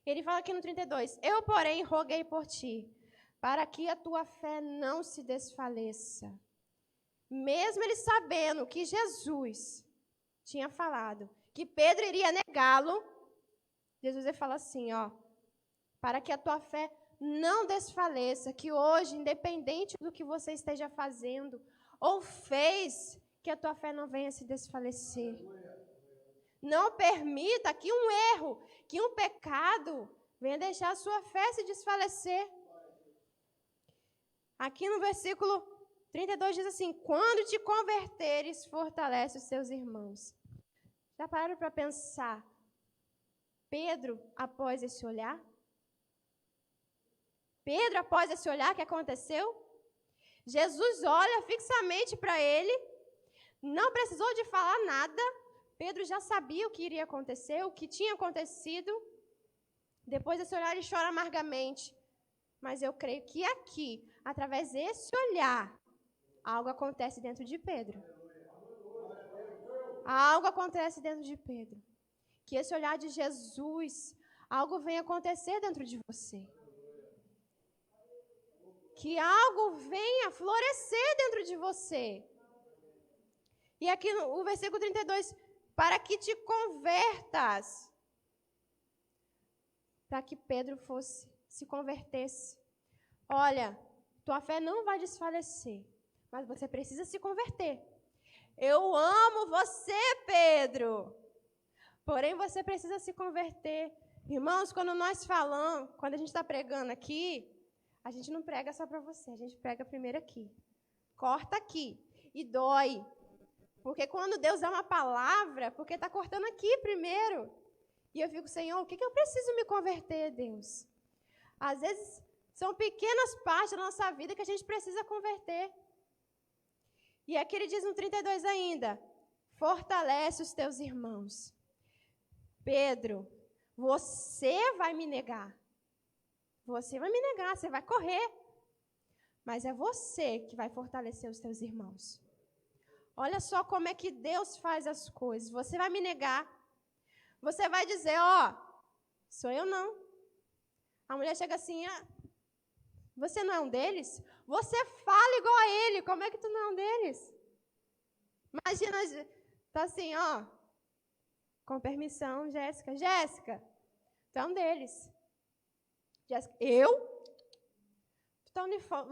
Ele fala aqui no 32, eu, porém, roguei por ti, para que a tua fé não se desfaleça. Mesmo ele sabendo que Jesus tinha falado que Pedro iria negá-lo, Jesus ele fala assim, ó, para que a tua fé não desfaleça, que hoje, independente do que você esteja fazendo ou fez, que a tua fé não venha se desfalecer. Não permita que um erro, que um pecado venha deixar a sua fé se desfalecer. Aqui no versículo 32 diz assim, quando te converteres, fortalece os seus irmãos. Já pararam para pensar? Pedro, após esse olhar? Pedro, após esse olhar que aconteceu? Jesus olha fixamente para ele, não precisou de falar nada. Pedro já sabia o que iria acontecer, o que tinha acontecido. Depois desse olhar, ele chora amargamente. Mas eu creio que aqui, através desse olhar, algo acontece dentro de Pedro. Algo acontece dentro de Pedro. Que esse olhar de Jesus, algo venha acontecer dentro de você. Que algo venha florescer dentro de você. E aqui no versículo 32, para que te convertas. Para que Pedro se convertesse. Olha, tua fé não vai desfalecer, mas você precisa se converter. Eu amo você, Pedro. Porém, você precisa se converter. Irmãos, quando nós falamos, quando a gente está pregando aqui, a gente não prega só para você, a gente prega primeiro aqui. Corta aqui e dói. Porque quando Deus dá uma palavra, porque está cortando aqui primeiro. E eu fico, Senhor, o que eu preciso me converter, Deus? Às vezes, São pequenas partes da nossa vida que a gente precisa converter. E aqui ele diz no 32 ainda, fortalece os teus irmãos. Pedro, você vai me negar. Você vai me negar, você vai correr. Mas é você que vai fortalecer os teus irmãos. Olha só como é que Deus faz as coisas. Você vai me negar. Você vai dizer, sou eu não. A mulher chega assim, você não é um deles? Você fala igual a ele, como é que tu não é um deles? Imagina, tá assim, com permissão, Jéssica. Jéssica, tu é um deles. Jéssica, eu? Tu tá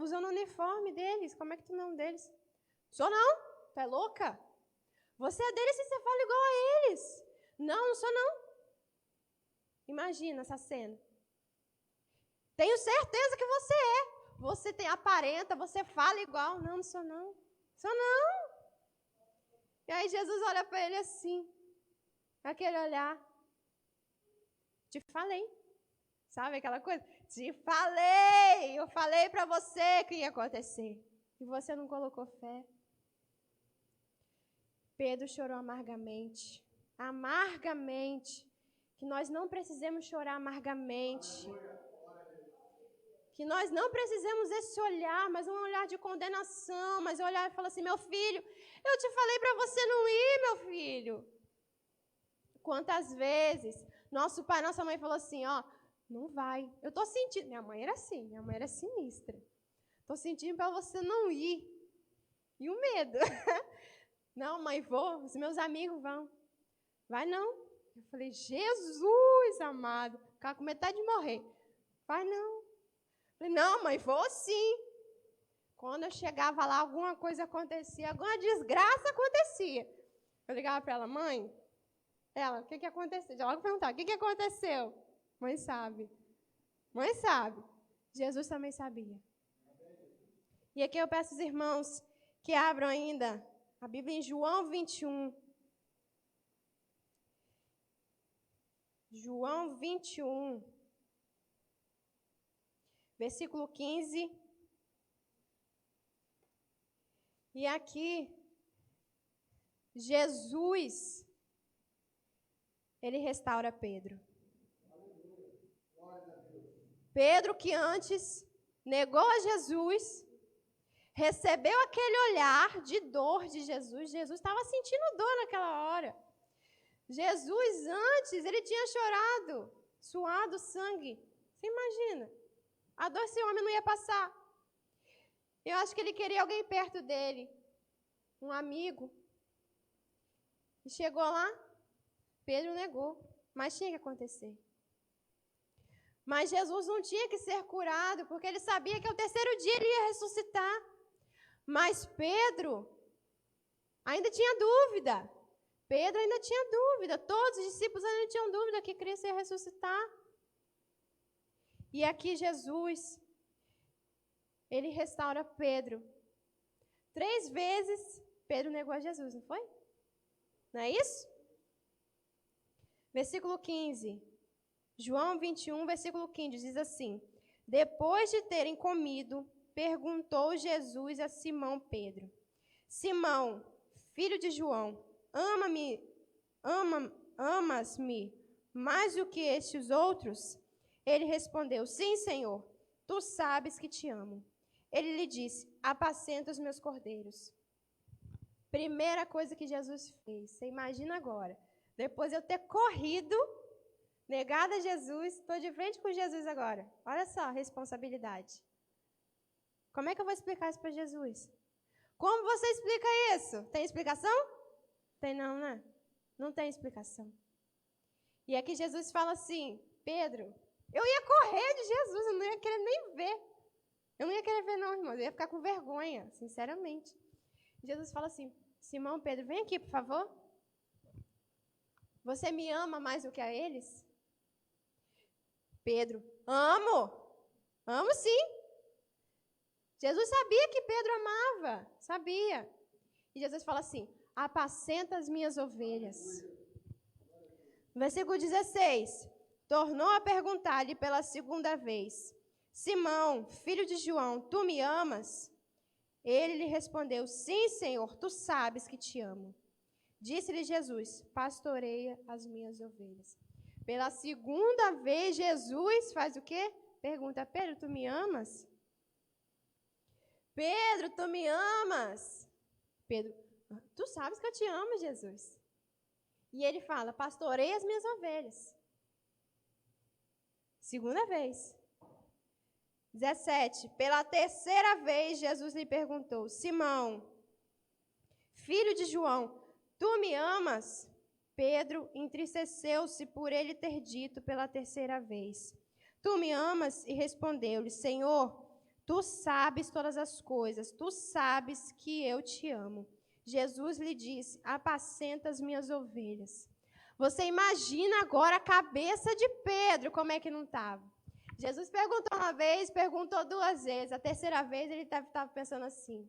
usando o uniforme deles, como é que tu não é um deles? Sou não, tu é louca? Você é deles e você fala igual a eles. Não, não sou não. Imagina essa cena. Tenho certeza que você é. Você tem aparenta, você fala igual. Não, não sou não. Sou não. E aí Jesus olha para ele assim. Aquele olhar. Te falei. Sabe aquela coisa? Te falei. Eu falei para você que ia acontecer. E você não colocou fé. Pedro chorou amargamente. Amargamente. Que nós não precisamos chorar amargamente. Que nós não precisamos desse olhar, mas um olhar de condenação, mas um olhar e falar assim, meu filho, eu te falei para você não ir, meu filho. Quantas vezes nosso pai, nossa mãe falou assim, não vai. Eu estou sentindo, minha mãe era assim, minha mãe era sinistra. Estou sentindo para você não ir. E o medo. Não, mãe, vou, os meus amigos vão. Vai não. Eu falei, Jesus amado, ficava com metade de morrer. Vai não. Eu falei, não, mãe, vou sim. Quando eu chegava lá, alguma coisa acontecia, alguma desgraça acontecia. Eu ligava para ela, mãe, o que aconteceu? Já logo perguntava, o que aconteceu? Mãe sabe. Mãe sabe. Jesus também sabia. E aqui eu peço aos irmãos que abram ainda a Bíblia em João 21. João 21, versículo 15. E aqui, Jesus, ele restaura Pedro. Pedro, que antes negou a Jesus, recebeu aquele olhar de dor de Jesus. Jesus estava sentindo dor naquela hora. Jesus, antes, ele tinha chorado, suado sangue. Você imagina? A dor desse homem não ia passar. Eu acho que ele queria alguém perto dele, um amigo. E chegou lá, Pedro negou, mas tinha que acontecer. Mas Jesus não tinha que ser curado, porque ele sabia que ao terceiro dia ele ia ressuscitar. Mas Pedro ainda tinha dúvida. Pedro ainda tinha dúvida. Todos os discípulos ainda tinham dúvida que Cristo ia ressuscitar. E aqui Jesus, ele restaura Pedro. 3 vezes Pedro negou a Jesus, não foi? Não é isso? Versículo 15. João 21, versículo 15, diz assim: depois de terem comido, perguntou Jesus a Simão Pedro: Simão, filho de João, amas-me mais do que estes outros? Ele respondeu: sim, Senhor, tu sabes que te amo. Ele lhe disse: apacenta os meus cordeiros. Primeira coisa que Jesus fez, você imagina agora, depois de eu ter corrido, negado a Jesus, estou de frente com Jesus agora. Olha só a responsabilidade. Como é que eu vou explicar isso para Jesus? Como você explica isso? Tem explicação? Tem não, né? Não tem explicação. E aqui Jesus fala assim: Pedro, eu ia correr de Jesus, eu não ia querer nem ver. Eu não ia querer ver não, irmão, eu ia ficar com vergonha, sinceramente. Jesus fala assim: Simão, Pedro, vem aqui, por favor. Você me ama mais do que a eles? Pedro: amo. Amo sim. Jesus sabia que Pedro amava, sabia. E Jesus fala assim: apacenta as minhas ovelhas. Versículo 16. Tornou a perguntar-lhe pela segunda vez: Simão, filho de João, tu me amas? Ele lhe respondeu, sim, Senhor, tu sabes que te amo. Disse-lhe Jesus, pastoreia as minhas ovelhas. Pela segunda vez, Jesus faz o quê? Pergunta, Pedro, tu me amas? Pedro, tu me amas? Pedro, tu sabes que eu te amo, Jesus. E ele fala, pastoreia as minhas ovelhas. Segunda vez. 17. Pela terceira vez, Jesus lhe perguntou, Simão, filho de João, tu me amas? Pedro entristeceu-se por ele ter dito pela terceira vez, tu me amas? E respondeu-lhe, Senhor, tu sabes todas as coisas, tu sabes que eu te amo. Jesus lhe disse, apacenta as minhas ovelhas. Você imagina agora a cabeça de Pedro, como é que não estava? Jesus perguntou uma vez, perguntou duas vezes. A terceira vez ele estava pensando assim,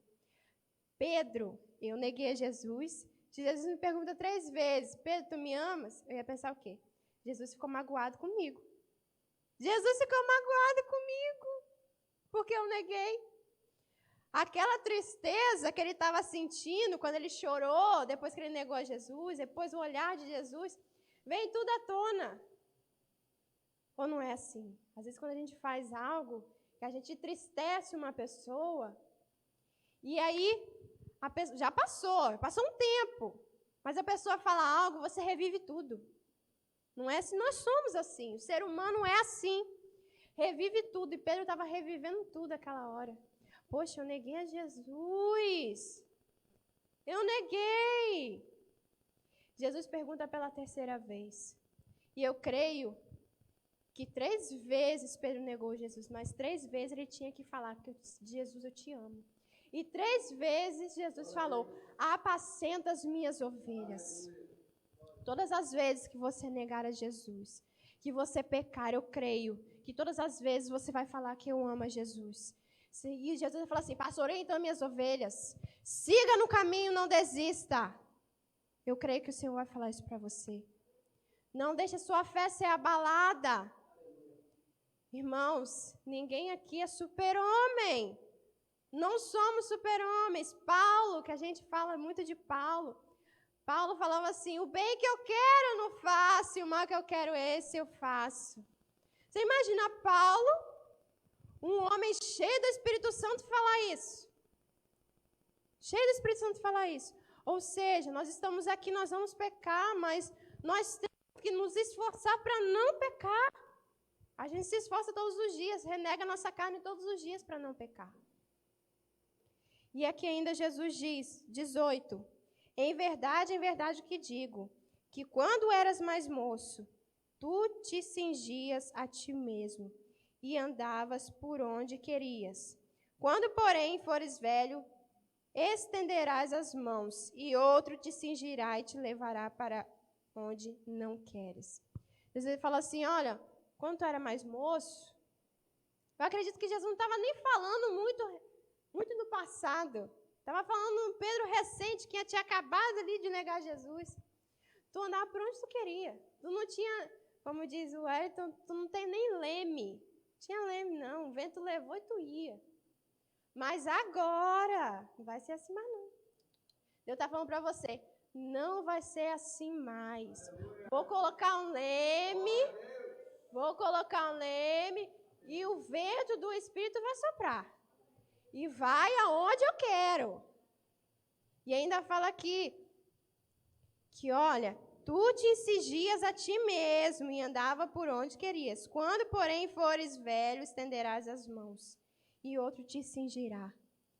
Pedro, eu neguei a Jesus. Se Jesus me pergunta 3 vezes, Pedro, tu me amas? Eu ia pensar o quê? Jesus ficou magoado comigo. Jesus ficou magoado comigo, porque eu neguei. Aquela tristeza que ele estava sentindo quando ele chorou, depois que ele negou a Jesus, depois o olhar de Jesus, vem tudo à tona. Ou não é assim? Às vezes quando a gente faz algo, que a gente entristece uma pessoa, e aí a pessoa, já passou um tempo, mas a pessoa fala algo, você revive tudo. Não é assim, nós somos assim, o ser humano é assim, revive tudo, e Pedro estava revivendo tudo aquela hora. Poxa, eu neguei a Jesus, eu neguei. Jesus pergunta pela terceira vez, e eu creio que 3 vezes Pedro negou Jesus, mas 3 vezes ele tinha que falar que Jesus, eu te amo. E 3 vezes Jesus falou, apacenta as minhas ovelhas. Todas as vezes que você negar a Jesus, que você pecar, eu creio que todas as vezes você vai falar que eu amo a Jesus. E Jesus vai falar assim, pastoreia então minhas ovelhas, siga no caminho, não desista. Eu creio que o Senhor vai falar isso para você. Não deixe a sua fé ser abalada. Irmãos, ninguém aqui é super-homem. Não somos super-homens. Paulo, que a gente fala muito de Paulo. Paulo falava assim, o bem que eu quero eu não faço, e o mal que eu quero esse eu faço. Você imagina Paulo, um homem cheio do Espírito Santo, falar isso? Cheio do Espírito Santo falar isso. Ou seja, nós estamos aqui, nós vamos pecar, mas nós temos que nos esforçar para não pecar. A gente se esforça todos os dias, renega a nossa carne todos os dias para não pecar. E aqui ainda Jesus diz, 18, em verdade o que digo, que quando eras mais moço, tu te cingias a ti mesmo e andavas por onde querias. Quando, porém, fores velho, estenderás as mãos, e outro te cingirá e te levará para onde não queres. Jesus fala assim, olha, quando tu era mais moço, eu acredito que Jesus não estava nem falando muito no passado. Estava falando um Pedro recente, que tinha acabado ali de negar Jesus. Tu andava por onde tu queria. Tu não tinha, como diz o Wellington, tu não tem nem leme. Tinha leme, não. O vento levou e tu ia. Mas agora, não vai ser assim mais não. Deus está falando para você, não vai ser assim mais. Vou colocar um leme e o vento do Espírito vai soprar. E vai aonde eu quero. E ainda fala aqui, que olha, tu te cingias a ti mesmo e andava por onde querias. Quando, porém, fores velho, estenderás as mãos, e outro te cingirá.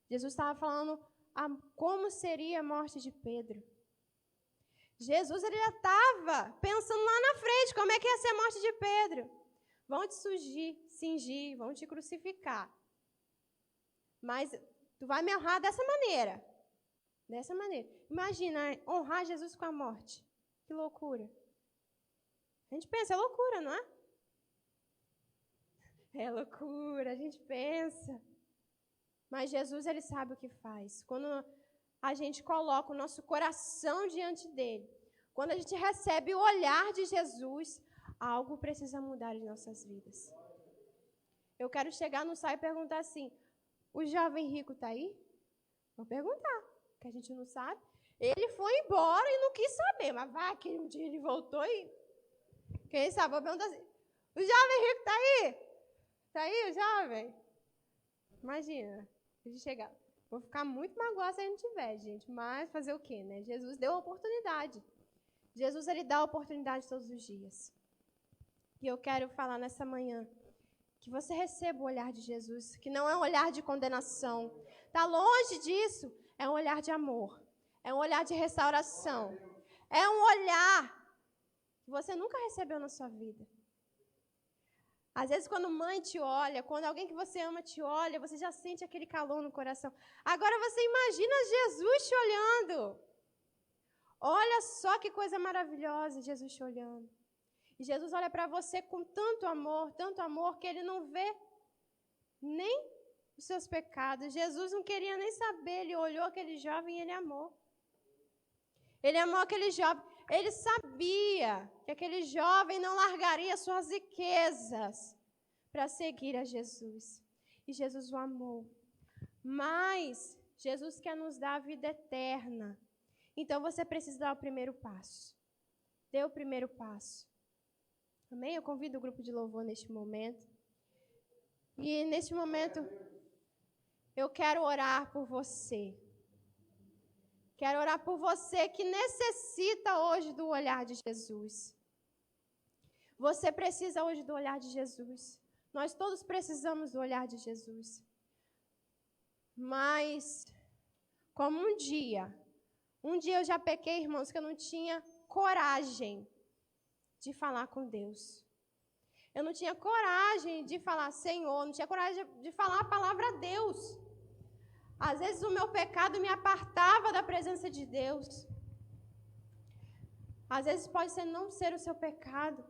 Jesus estava falando como seria a morte de Pedro. Jesus ele já estava pensando lá na frente, como é que ia ser a morte de Pedro. Vão te cingir, vão te crucificar. Mas tu vai me honrar dessa maneira. Dessa maneira. Imagina, honrar Jesus com a morte. Que loucura. A gente pensa, é loucura, não é? É loucura, a gente pensa. Mas Jesus, ele sabe o que faz. Quando a gente coloca o nosso coração diante dele, quando a gente recebe o olhar de Jesus, algo precisa mudar em nossas vidas. Eu quero chegar no sal e perguntar assim, o jovem rico está aí? Vou perguntar, que a gente não sabe. Ele foi embora e não quis saber, mas vai que um dia ele voltou e... Quem sabe? Vou perguntar assim, o jovem rico está aí? Está aí o jovem? Imagina, a gente chegar. Vou ficar muito magoada se a gente tiver, gente. Mas fazer o quê, né? Jesus deu a oportunidade. Jesus, ele dá a oportunidade todos os dias. E eu quero falar nessa manhã que você receba o olhar de Jesus, que não é um olhar de condenação. Está longe disso. É um olhar de amor. É um olhar de restauração. É um olhar que você nunca recebeu na sua vida. Às vezes, quando mãe te olha, quando alguém que você ama te olha, você já sente aquele calor no coração. Agora, você imagina Jesus te olhando. Olha só que coisa maravilhosa, Jesus te olhando. E Jesus olha para você com tanto amor, que ele não vê nem os seus pecados. Jesus não queria nem saber, ele olhou aquele jovem e ele amou. Ele amou aquele jovem. Ele sabia que aquele jovem não largaria suas riquezas para seguir a Jesus. E Jesus o amou. Mas Jesus quer nos dar a vida eterna. Então você precisa dar o primeiro passo. Dê o primeiro passo. Amém? Eu convido o grupo de louvor neste momento. E neste momento, eu quero orar por você. Quero orar por você que necessita hoje do olhar de Jesus. Você precisa hoje do olhar de Jesus. Nós todos precisamos do olhar de Jesus. Mas, como um dia eu já pequei, irmãos, que eu não tinha coragem de falar com Deus. Eu não tinha coragem de falar Senhor, não tinha coragem de falar a palavra a Deus. Às vezes o meu pecado me apartava da presença de Deus. Às vezes pode não ser o seu pecado.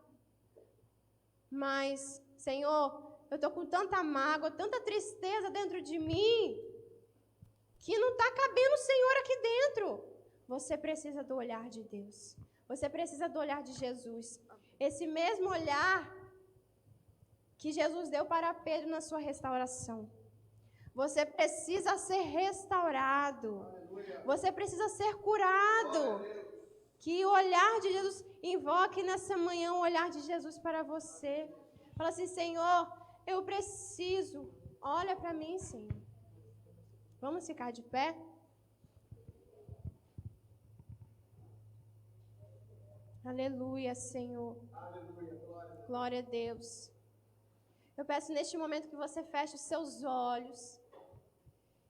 Mas, Senhor, eu estou com tanta mágoa, tanta tristeza dentro de mim, que não está cabendo o Senhor aqui dentro. Você precisa do olhar de Deus. Você precisa do olhar de Jesus. Esse mesmo olhar que Jesus deu para Pedro na sua restauração. Você precisa ser restaurado. Você precisa ser curado. Que o olhar de Jesus, invoque nessa manhã o olhar de Jesus para você. Fala assim, Senhor, eu preciso. Olha para mim, Senhor. Vamos ficar de pé? Aleluia, Senhor. Glória a Deus. Eu peço neste momento que você feche os seus olhos.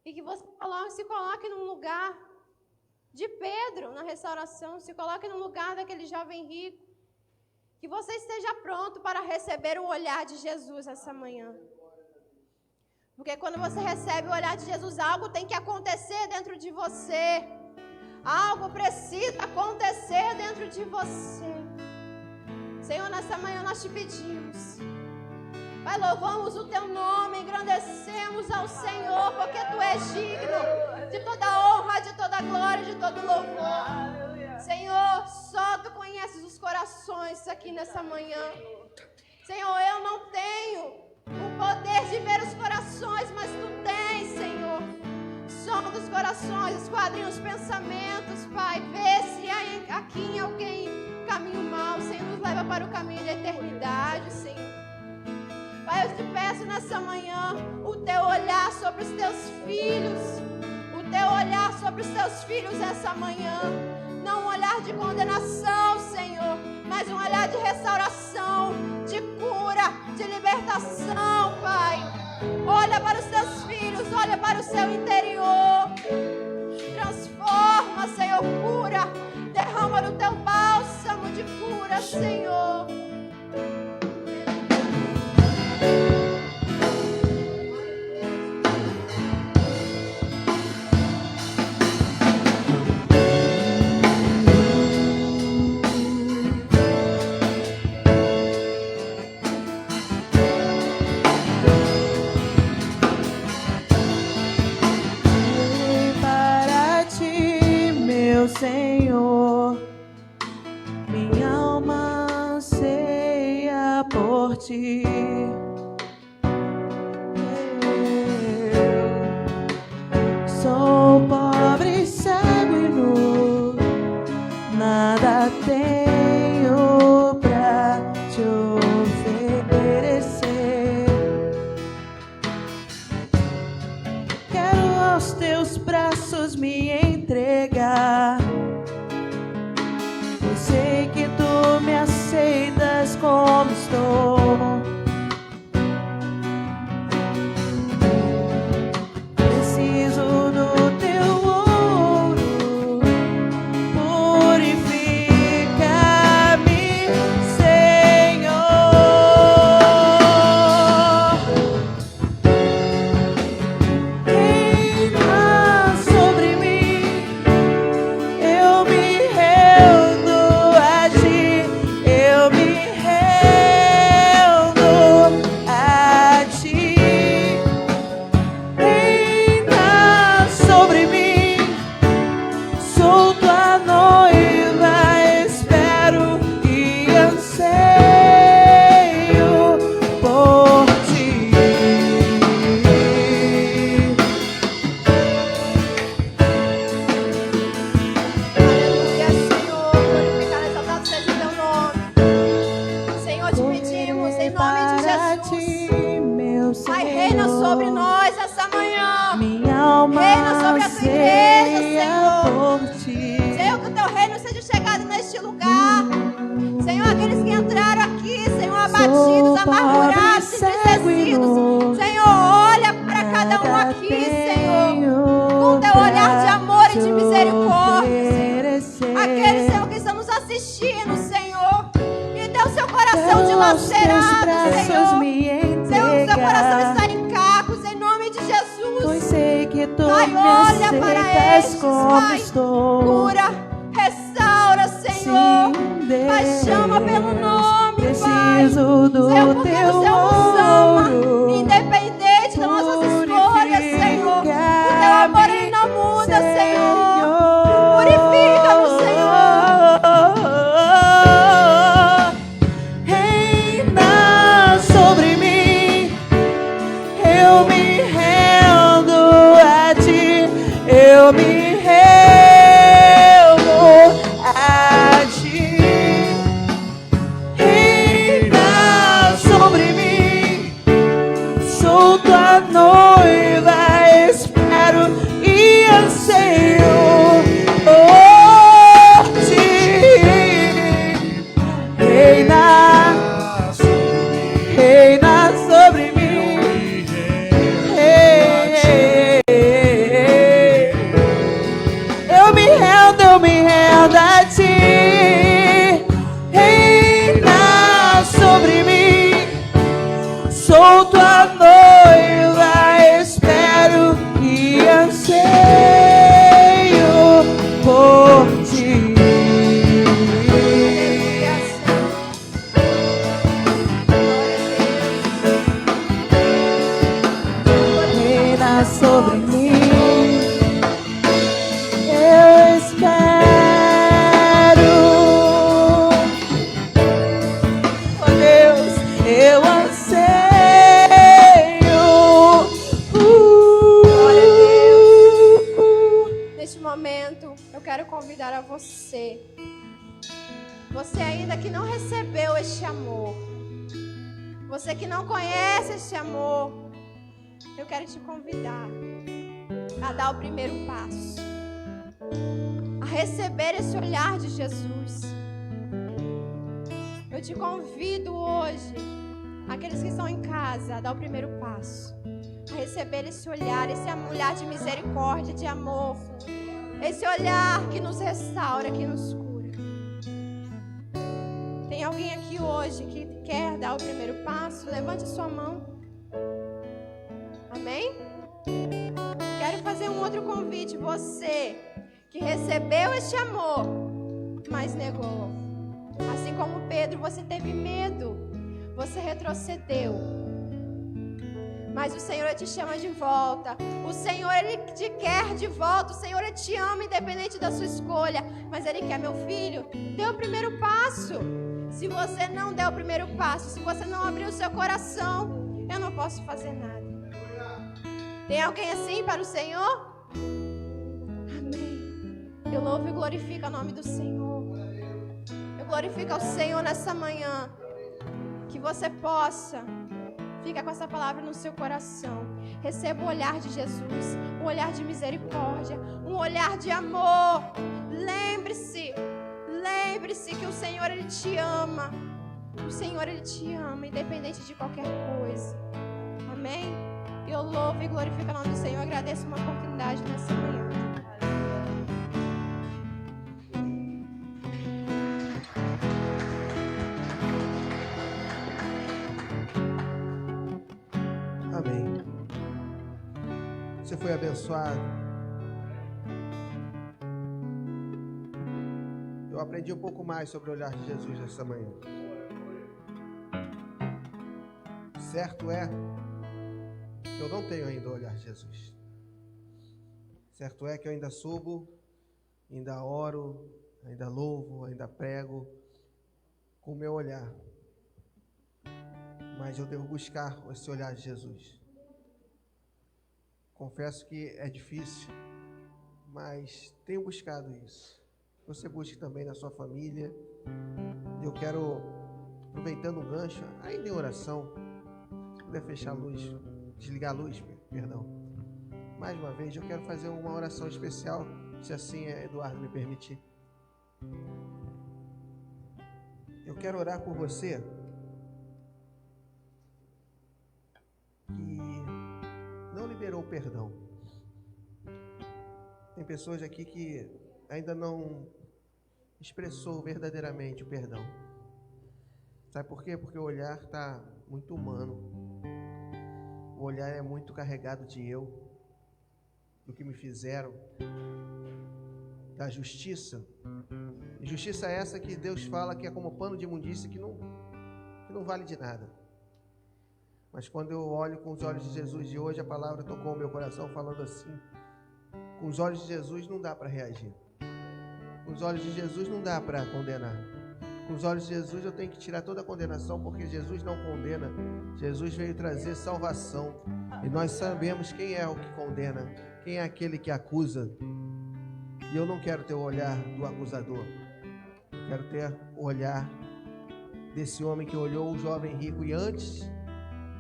E que você se coloque num lugar de Pedro na restauração. Se coloque no lugar daquele jovem rico. Que você esteja pronto para receber o olhar de Jesus essa manhã. Porque quando você recebe o olhar de Jesus, algo tem que acontecer dentro de você. Algo precisa acontecer dentro de você. Senhor, nessa manhã nós te pedimos. Pai, louvamos o teu nome, engrandecemos ao Senhor, porque tu és digno de toda honra, de toda glória, de todo louvor. Senhor, só tu conheces os corações aqui nessa manhã. Senhor, eu não tenho o poder de ver os corações, mas tu tens, Senhor. Som dos corações, esquadrinha os pensamentos, Pai. Vê se há aqui em alguém caminho mau, Senhor, nos leva para o caminho da eternidade, Senhor. Pai, eu te peço nessa manhã o teu olhar sobre os teus filhos. O teu olhar sobre os teus filhos essa manhã. Não um olhar de condenação, Senhor, mas um olhar de restauração, de cura, de libertação, Pai. Olha para os teus filhos, olha para o seu interior. Transforma, Senhor, cura. Derrama no teu bálsamo de cura, Senhor. Senhor, minha alma anseia por ti. tenho pra te oferecer. Quero aos teus braços me entregar. Eu sei que tu me aceitas como estou. Preciso do teu ouro, purifica-me, Senhor. Reina sobre mim, eu me rendo a ti, eu me rendo a ti. Reina sobre mim, sou tua noiva, espero e anseio por ti. Aleluia, Senhor. Glorificado, exaltado seja o teu nome. Senhor, te pedimos em nome de Jesus. Meu Pai, reina sobre nós essa manhã. minha alma Reina sobre a tua igreja, anseia Senhor. por ti. Senhor, que o teu reino seja chegado neste lugar. Senhor, aqueles que entraram aqui, Senhor, abatidos, amargurados, entristecidos. Senhor, olha para cada um aqui, Senhor, com teu olhar de amor e de misericórdia, Senhor. Aqueles, Senhor, que estão nos assistindo, Senhor, e deu seu coração dilacerado, Senhor. Senhor, que seu coração está em cacos, em nome de Jesus. Pois sei que tu Pai, me olha para aceitas estes, como Pai. estou. Cura, restaura, Senhor. Sim, Pai, chama pelo nome, Pai. preciso do Senhor, porque teu o Senhor nos ama, ouro. independente das nossas escolhas, Senhor. O teu amor, ele não muda, Senhor. Purifica-nos, Senhor. Reina sobre mim, eu me rendo a ti, eu me rendo a ti. Reina sobre mim, sou tua noiva, espero e anseio por ti. Reina, reina sobre mim. Eu me rendo a ti. Reina sobre mim. Sou tua noiva, espero e anseio por ti. Reina sobre mim, eu espero. Oh Deus, eu anseio. Glória a Neste momento, eu quero convidar a você. Você ainda que não recebeu este amor, você que não conhece este amor, eu quero te convidar a dar o primeiro passo, a receber esse olhar de Jesus. Eu te convido hoje, aqueles que estão em casa, a dar o primeiro passo, a receber esse olhar de misericórdia, de amor, esse olhar que nos restaura, que nos cura. Tem alguém aqui hoje que quer dar o primeiro passo? Levante sua mão. Amém? Quero fazer um outro convite. Você que recebeu este amor, mas negou. Assim como Pedro, você teve medo. Você retrocedeu. Mas o Senhor te chama de volta. O Senhor, Ele te quer de volta. O Senhor, Ele te ama independente da sua escolha. Mas Ele quer, meu filho, dê o primeiro passo. Se você não der o primeiro passo, se você não abrir o seu coração, eu não posso fazer nada. Tem alguém assim para o Senhor? Amém. Eu louvo e glorifico o nome do Senhor. Glorifica o Senhor nessa manhã. Que você possa ficar com essa palavra no seu coração. Receba o olhar de Jesus, um olhar de misericórdia, um olhar de amor. Lembre-se que o Senhor, Ele te ama. O Senhor, Ele te ama, independente de qualquer coisa. Amém? Eu louvo e glorifico o nome do Senhor. Eu agradeço uma oportunidade nessa manhã. Amém. Você foi abençoado. Eu aprendi um pouco mais sobre o olhar de Jesus essa manhã. Certo é que eu não tenho ainda o olhar de Jesus. Certo é que eu ainda subo, ainda oro, ainda louvo, ainda prego com o meu olhar. Mas eu devo buscar esse olhar de Jesus. Confesso que é difícil, mas tenho buscado isso. Você busque também na sua família. Eu quero, aproveitando o gancho, ainda em oração, se puder fechar a luz, desligar a luz, perdão. Mais uma vez, eu quero fazer uma oração especial, se assim Eduardo me permitir. Eu quero orar por você que não liberou o perdão. Tem pessoas aqui que ainda não expressou verdadeiramente o perdão. Sabe por quê? Porque o olhar está muito humano. O olhar é muito carregado de eu, do que me fizeram, da justiça. E justiça é essa que Deus fala que é como pano de imundícia que não vale de nada. Mas quando eu olho com os olhos de Jesus de hoje, a palavra tocou o meu coração falando assim: com os olhos de Jesus não dá para reagir. Com os olhos de Jesus não dá para condenar. Com os olhos de Jesus eu tenho que tirar toda a condenação, porque Jesus não condena. Jesus veio trazer salvação. E nós sabemos quem é o que condena, quem é aquele que acusa. E eu não quero ter o olhar do acusador. Eu quero ter o olhar desse homem que olhou o jovem rico e antes,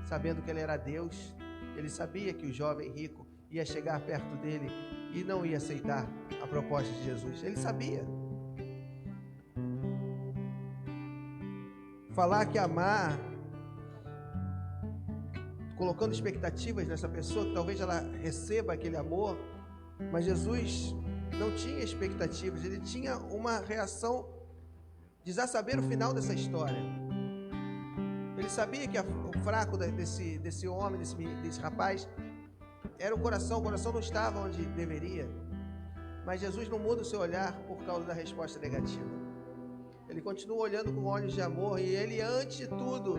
sabendo que ele era Deus, ele sabia que o jovem rico ia chegar perto dele e não ia aceitar a proposta de Jesus. Ele sabia. Falar que amar, colocando expectativas nessa pessoa, que talvez ela receba aquele amor, mas Jesus não tinha expectativas, ele tinha uma reação de já saber o final dessa história. Ele sabia que o fraco desse homem, desse rapaz, era o coração não estava onde deveria. Mas Jesus não muda o seu olhar por causa da resposta negativa. Ele continua olhando com olhos de amor e ele, antes de tudo,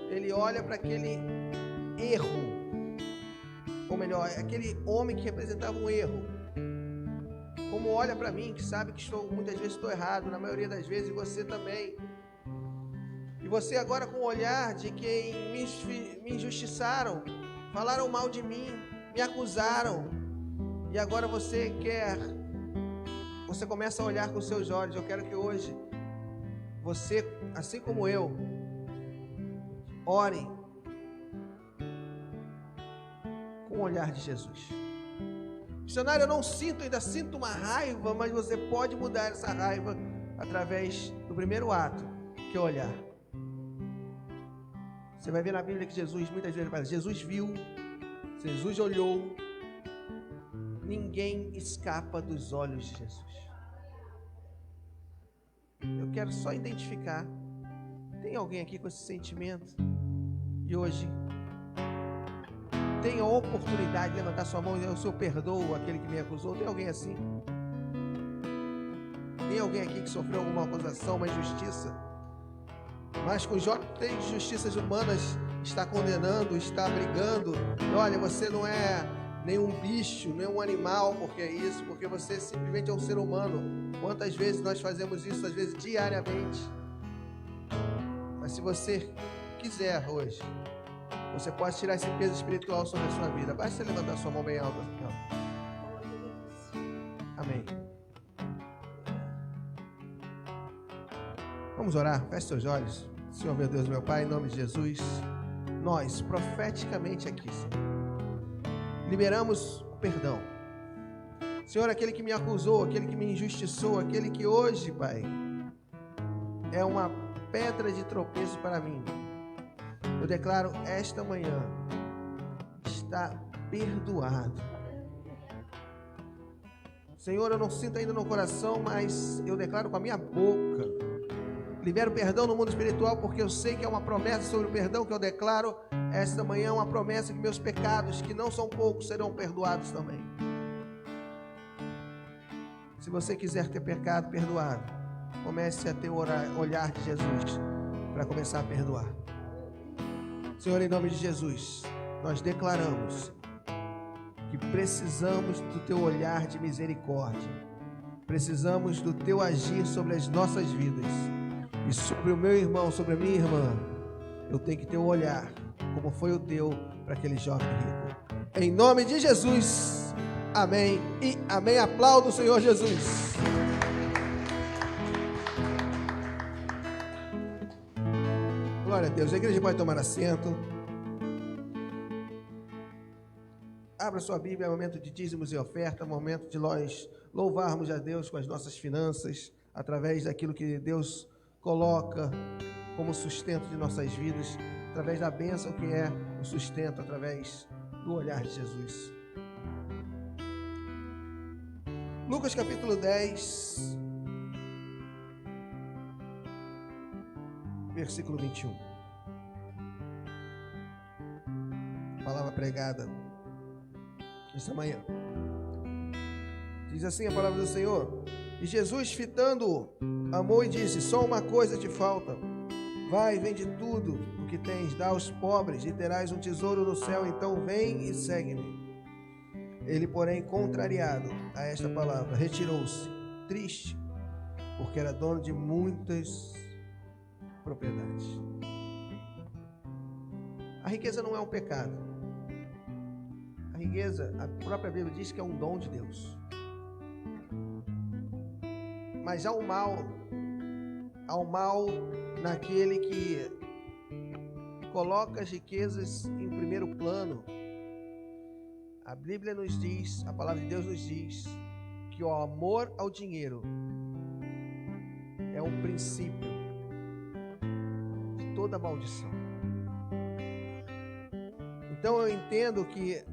ele olha para aquele erro, ou melhor, aquele homem que representava um erro. Como olha para mim, que sabe que muitas vezes estou errado, na maioria das vezes, e você também. E você agora com o olhar de quem me injustiçaram, falaram mal de mim, me acusaram, e agora você começa a olhar com os seus olhos. Eu quero que hoje você, assim como eu, ore com o olhar de Jesus. Missionário, eu não ainda sinto uma raiva, mas você pode mudar essa raiva através do primeiro ato, que é olhar. Você vai ver na Bíblia que Jesus, muitas vezes, fala: Jesus viu, Jesus olhou. Ninguém escapa dos olhos de Jesus. Eu quero só identificar. Tem alguém aqui com esse sentimento? E hoje tem a oportunidade de levantar sua mão e dizer: eu perdoo aquele que me acusou. Tem alguém assim? Tem alguém aqui que sofreu alguma acusação, uma injustiça? Mas com os olhos de justiças humanas está condenando, está brigando. E olha, você não é nenhum bicho, nenhum animal, porque é isso, porque você simplesmente é um ser humano. Quantas vezes nós fazemos isso, às vezes diariamente. Mas se você quiser hoje, você pode tirar esse peso espiritual sobre a sua vida. Basta você levantar sua mão bem alta. Amém. Vamos orar, feche seus olhos. Senhor, meu Deus, meu Pai, em nome de Jesus, nós, profeticamente aqui, Senhor, liberamos o perdão. Senhor, aquele que me acusou, aquele que me injustiçou, aquele que hoje, Pai, é uma pedra de tropeço para mim, eu declaro esta manhã, está perdoado. Senhor, eu não sinto ainda no coração, mas eu declaro com a minha boca. Libero perdão no mundo espiritual, porque eu sei que é uma promessa sobre o perdão que eu declaro esta manhã, uma promessa que meus pecados, que não são poucos, serão perdoados também. Se você quiser ter pecado perdoado, comece a ter o olhar de Jesus para começar a perdoar. Senhor, em nome de Jesus, nós declaramos que precisamos do teu olhar de misericórdia, precisamos do teu agir sobre as nossas vidas. E sobre o meu irmão, sobre a minha irmã, eu tenho que ter um olhar, como foi o teu para aquele jovem rico. Em nome de Jesus, amém e amém. Aplauda o Senhor Jesus. Glória a Deus. A igreja pode tomar assento. Abra sua Bíblia, é momento de dízimos e oferta, momento de nós louvarmos a Deus com as nossas finanças, através daquilo que Deus coloca como sustento de nossas vidas, através da bênção que é o sustento, através do olhar de Jesus. Lucas capítulo 10, versículo 21. Palavra pregada esta manhã. Diz assim a palavra do Senhor: e Jesus, fitando-o, amou e disse: só uma coisa te falta. Vai, vende tudo o que tens, dá aos pobres, e terás um tesouro no céu. Então vem e segue-me. Ele, porém, contrariado a esta palavra, retirou-se, triste, porque era dono de muitas propriedades. A riqueza não é um pecado. A riqueza, a própria Bíblia diz que é um dom de Deus. Mas há um mal naquele que coloca as riquezas em primeiro plano. A Bíblia nos diz, a palavra de Deus nos diz, que o amor ao dinheiro é um princípio de toda maldição. Então eu entendo que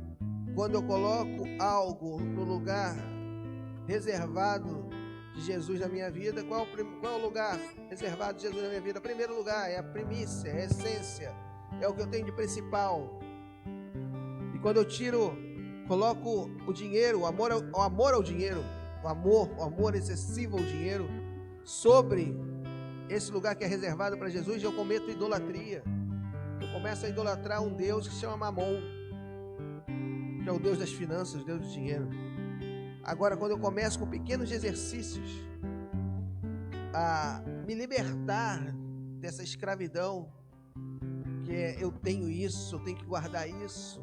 quando eu coloco algo no lugar reservado de Jesus na minha vida, qual é o lugar reservado de Jesus na minha vida? O primeiro lugar é a primícia, é a essência, é o que eu tenho de principal. E quando eu coloco o dinheiro, o amor ao dinheiro, o amor excessivo ao dinheiro, sobre esse lugar que é reservado para Jesus, eu cometo idolatria. Eu começo a idolatrar um Deus que se chama Mamon, que é o Deus das finanças, o Deus do dinheiro. Agora, quando eu começo com pequenos exercícios a me libertar dessa escravidão, que é eu tenho isso, eu tenho que guardar isso.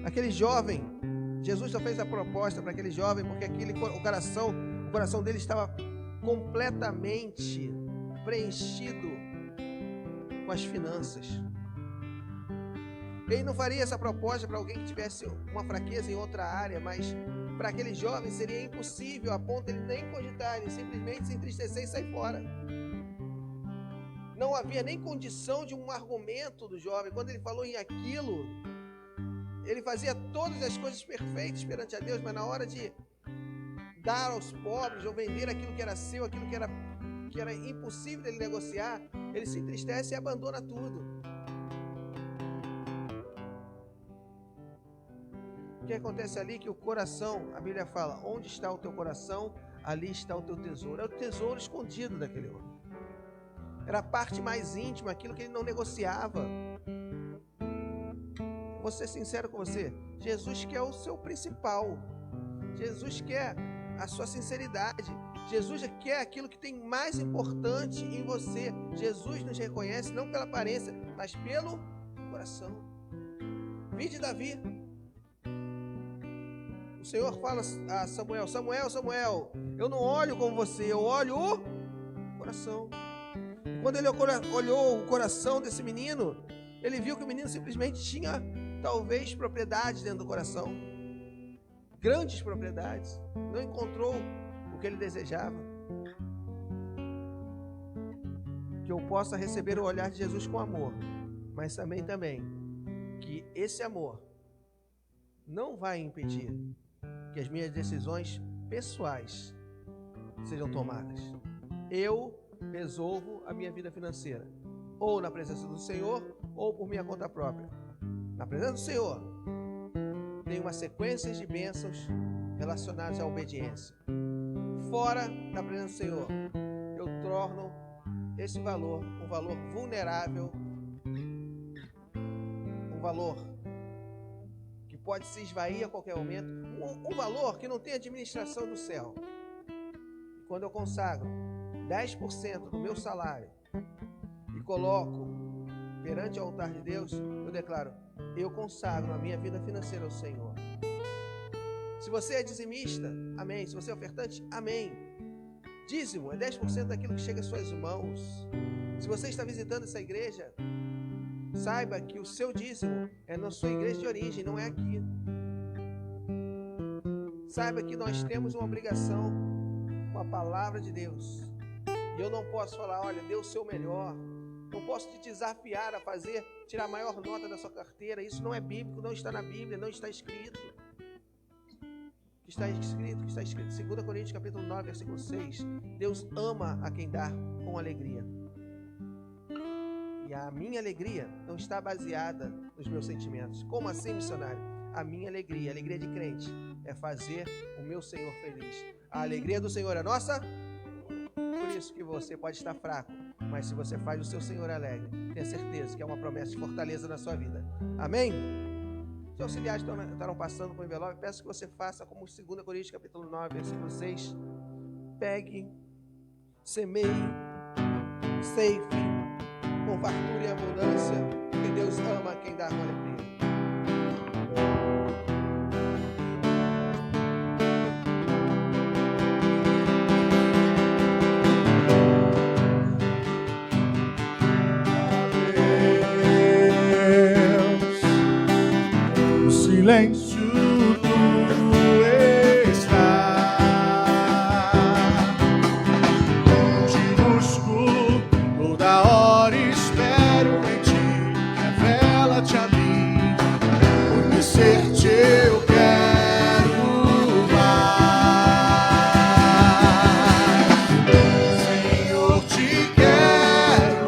Aquele jovem, Jesus só fez a proposta para aquele jovem porque o coração dele estava completamente preenchido com as finanças. Ele não faria essa proposta para alguém que tivesse uma fraqueza em outra área, mas para aquele jovem seria impossível, a ponto de ele nem cogitar, ele simplesmente se entristecer e sair fora. Não havia nem condição de um argumento do jovem. Quando ele falou em aquilo, ele fazia todas as coisas perfeitas perante a Deus, mas na hora de dar aos pobres ou vender aquilo que era seu, aquilo que era impossível dele negociar, ele se entristece e abandona tudo. O que acontece ali? Que o coração, a Bíblia fala, onde está o teu coração, ali está o teu tesouro. É o tesouro escondido daquele homem. Era a parte mais íntima, aquilo que ele não negociava. Vou ser sincero com você, Jesus quer o seu principal. Jesus quer a sua sinceridade. Jesus quer aquilo que tem mais importante em você. Jesus nos reconhece não pela aparência, mas pelo coração. Vide Davi. O Senhor fala a Samuel: Samuel, Samuel, eu não olho como você, eu olho o coração. E quando ele olhou o coração desse menino, ele viu que o menino simplesmente tinha, talvez, propriedades dentro do coração. Grandes propriedades. Não encontrou o que ele desejava. Que eu possa receber o olhar de Jesus com amor, mas também que esse amor não vai impedir que as minhas decisões pessoais sejam tomadas. Eu resolvo a minha vida financeira, ou na presença do Senhor, ou por minha conta própria. Na presença do Senhor, tem uma sequência de bênçãos relacionadas à obediência. Fora da presença do Senhor, eu torno esse valor um valor vulnerável, um valor que pode se esvair a qualquer momento, um valor que não tem administração do céu. Quando eu consagro 10% do meu salário e coloco perante o altar de Deus, eu declaro: eu consagro a minha vida financeira ao Senhor. Se você é dizimista, amém. Se você é ofertante, amém. Dízimo é 10% daquilo que chega às suas mãos. Se você está visitando essa igreja, saiba que o seu dízimo é na sua igreja de origem, não é aqui. Saiba que nós temos uma obrigação com a palavra de Deus. E eu não posso falar: olha, dê o seu melhor. Não posso te desafiar a tirar a maior nota da sua carteira. Isso não é bíblico, não está na Bíblia, não está escrito. Que está escrito, 2 Coríntios capítulo 9, versículo 6. Deus ama a quem dá com alegria. E a minha alegria não está baseada nos meus sentimentos. Como assim, missionário? A minha alegria, a alegria de crente, é fazer o meu Senhor feliz. A alegria do Senhor é nossa. Por isso que você pode estar fraco, mas se você faz o seu Senhor alegre, tenha certeza que é uma promessa de fortaleza na sua vida. Amém? Os auxiliares estarão passando com o envelope. Peço que você faça como 2 Coríntios capítulo 9, versículo 6. Pegue, semeie, ceife, com fartura e abundância, porque Deus ama quem dá com alegria. Silêncio tu está, te busco toda hora, espero em ti, revela-te a mim, conhecer-te eu quero mais, Senhor, te quero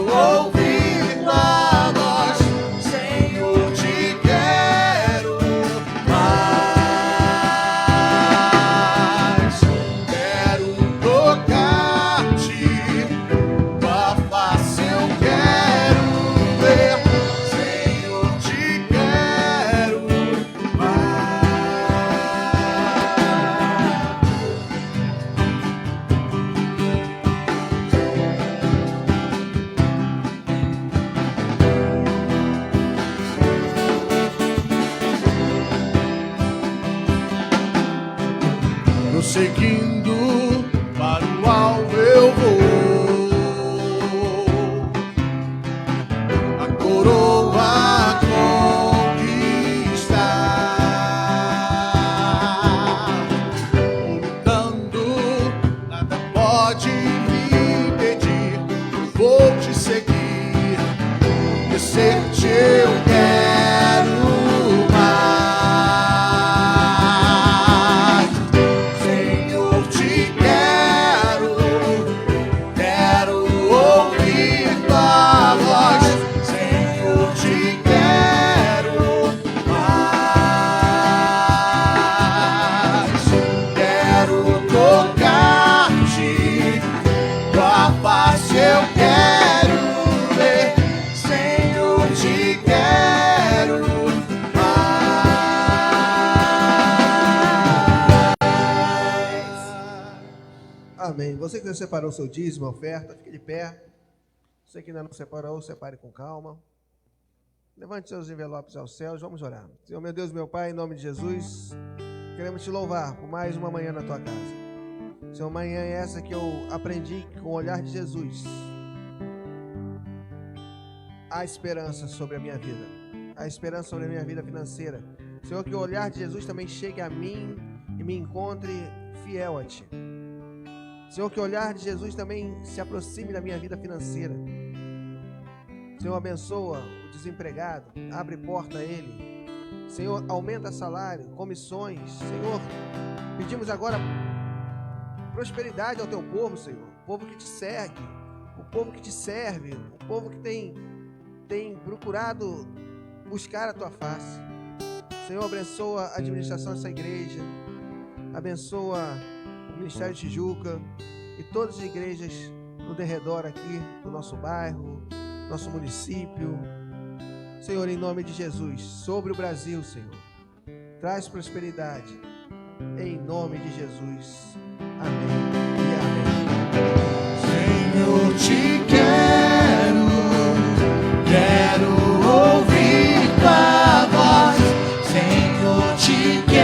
ouvir tua voz, Senhor, te quero mais, quero tocar-te, tua face eu quero ver, Senhor, te quero mais. Prosseguindo para o alvo eu vou, a coroa conquistar, lutando, nada pode me impedir, eu vou te seguir, conhecer-te eu quero mais, Senhor, te quero ouvir tua voz, Senhor, te quero mais, quero tocar-te, tua face eu quero ver, Senhor, te quero mais. Amém. Você que já separou o seu dízimo, a oferta, fique de pé. Você que ainda não separou, separe com calma. Levante seus envelopes aos céus, vamos orar. Senhor, meu Deus, meu Pai, em nome de Jesus, queremos te louvar por mais uma manhã na tua casa. Senhor, manhã é essa que eu aprendi com o olhar de Jesus. Há esperança sobre a minha vida. Há esperança sobre a minha vida financeira. Senhor, que o olhar de Jesus também chegue a mim e me encontre fiel a Ti. Senhor, que o olhar de Jesus também se aproxime da minha vida financeira. Senhor, abençoa o desempregado, abre porta a ele. Senhor, aumenta salário, comissões. Senhor, pedimos agora prosperidade ao Teu povo, Senhor. O povo que Te segue, o povo que Te serve, o povo que tem procurado buscar a Tua face. Senhor, abençoa a administração dessa igreja, abençoa o Ministério de Tijuca e todas as igrejas no derredor aqui do nosso bairro, nosso município. Senhor, em nome de Jesus, sobre o Brasil, Senhor, traz prosperidade, em nome de Jesus. Amém e amém. Senhor, te quero ouvir tua voz. Senhor, te quero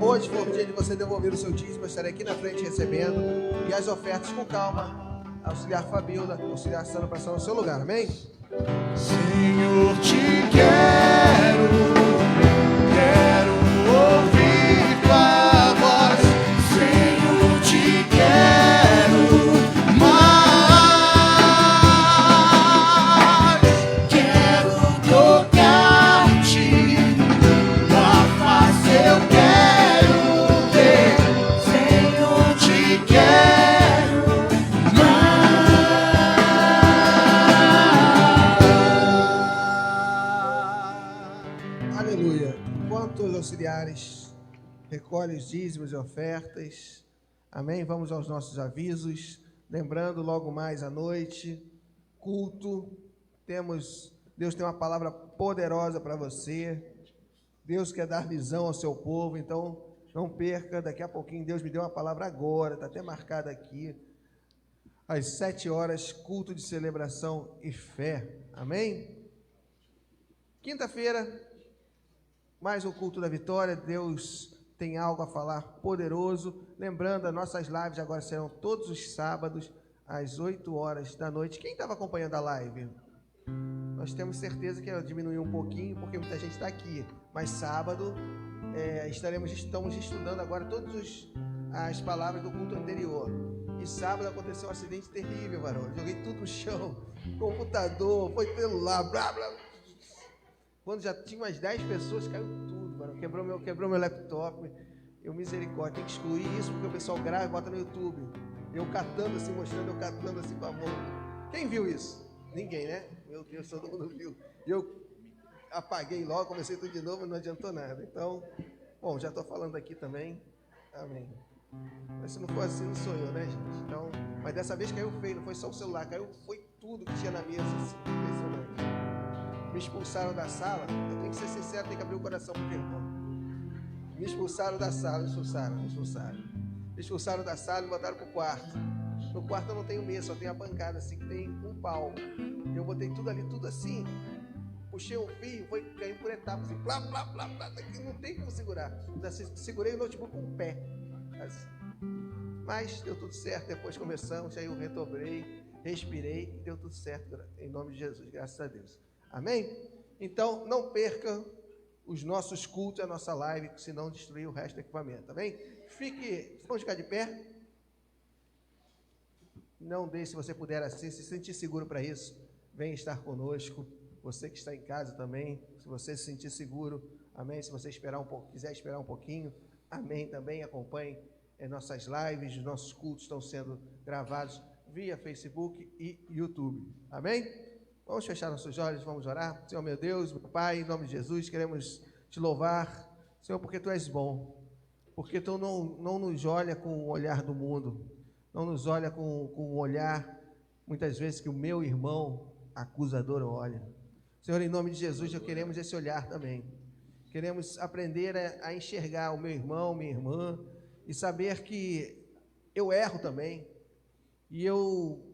hoje for o dia de você devolver o seu dízimo, eu estarei aqui na frente recebendo, e as ofertas com calma, auxiliar Fabíola, auxiliar Sandra, passando no seu lugar, amém? Senhor, te quero ouvir tua voz. Senhor, te quero mais. Quero tocar-te, tua face eu quero ver. Senhor, te quero mais. Aleluia. Enquanto os auxiliares recolhem os dízimos e ofertas, amém? Vamos aos nossos avisos. Lembrando, logo mais à noite, culto. Deus tem uma palavra poderosa para você. Deus quer dar visão ao seu povo, então não perca. Daqui a pouquinho, Deus me deu uma palavra agora, está até marcada aqui. Às 7 horas, culto de celebração e fé. Amém? Quinta-feira, mais um culto da vitória. Deus tem algo a falar poderoso. Lembrando, as nossas lives agora serão todos os sábados, às 8 horas da noite. Quem estava acompanhando a live? Nós temos certeza que ela diminuiu um pouquinho, porque muita gente está aqui. Mas sábado, estamos estudando agora todas as palavras do culto anterior. E sábado aconteceu um acidente terrível, varão. Joguei tudo no chão, computador, foi celular, blá, blá. Quando já tinha umas 10 pessoas, caiu tudo, varão. Quebrou meu laptop. Eu, misericórdia, tem que excluir isso, porque o pessoal grava e bota no YouTube. Eu catando assim, mostrando, eu catando assim com a mão. Quem viu isso? Ninguém, né? Meu Deus, todo mundo viu. Eu apaguei logo, comecei tudo de novo, não adiantou nada. Então, bom, já estou falando aqui também. Amém. Mas se não for assim, não sou eu, né, gente? Então, mas dessa vez caiu feio, não foi só o celular, foi tudo que tinha na mesa, assim, impressionante. Me expulsaram da sala, eu tenho que ser sincero, tenho que abrir o coração pro irmão. Me expulsaram da sala, me expulsaram da sala e me botaram pro quarto. No quarto eu não tenho mesa, só tenho a bancada, assim, que tem um palmo. Eu botei tudo ali, tudo assim. Puxei um fio, foi caindo por etapas, assim, blá, blá, blá, blá, não tem como segurar. Segurei o notebook com o pé. Assim. Mas deu tudo certo, depois começamos, aí eu redobrei, respirei e deu tudo certo, em nome de Jesus, graças a Deus. Amém? Então, não perca os nossos cultos, a nossa live, senão destruir o resto do equipamento, amém? Vamos ficar de pé? Não deixe, se você puder assim, se sentir seguro para isso, venha estar conosco. Você que está em casa também, se você se sentir seguro, amém? Se você quiser esperar um pouquinho, amém, também acompanhe nossas lives, os nossos cultos estão sendo gravados via Facebook e YouTube, amém? Vamos fechar nossos olhos, vamos orar. Senhor meu Deus, meu Pai, em nome de Jesus, queremos te louvar, Senhor, porque Tu és bom, porque Tu não nos olha com o olhar do mundo, não nos olha com o olhar, muitas vezes, que o meu irmão acusador olha. Senhor, em nome de Jesus, nós queremos esse olhar também. Queremos aprender a enxergar o meu irmão, minha irmã, e saber que eu erro também. E eu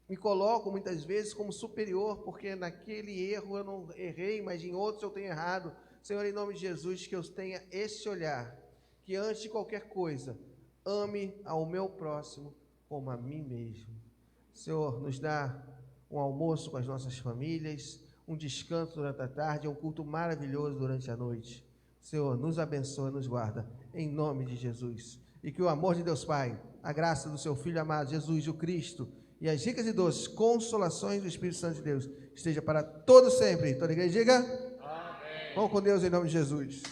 me coloco muitas vezes como superior, porque naquele erro eu não errei, mas em outros eu tenho errado. Senhor, em nome de Jesus, que eu tenha esse olhar, que antes de qualquer coisa, ame ao meu próximo como a mim mesmo. Senhor, nos dá um almoço com as nossas famílias, um descanso durante a tarde, um culto maravilhoso durante a noite. Senhor, nos abençoa, nos guarda, em nome de Jesus. E que o amor de Deus Pai, a graça do seu Filho amado, Jesus, o Cristo, e as ricas e doces consolações do Espírito Santo de Deus, esteja para todo sempre. Toda a igreja diga: amém. Vamos com Deus em nome de Jesus.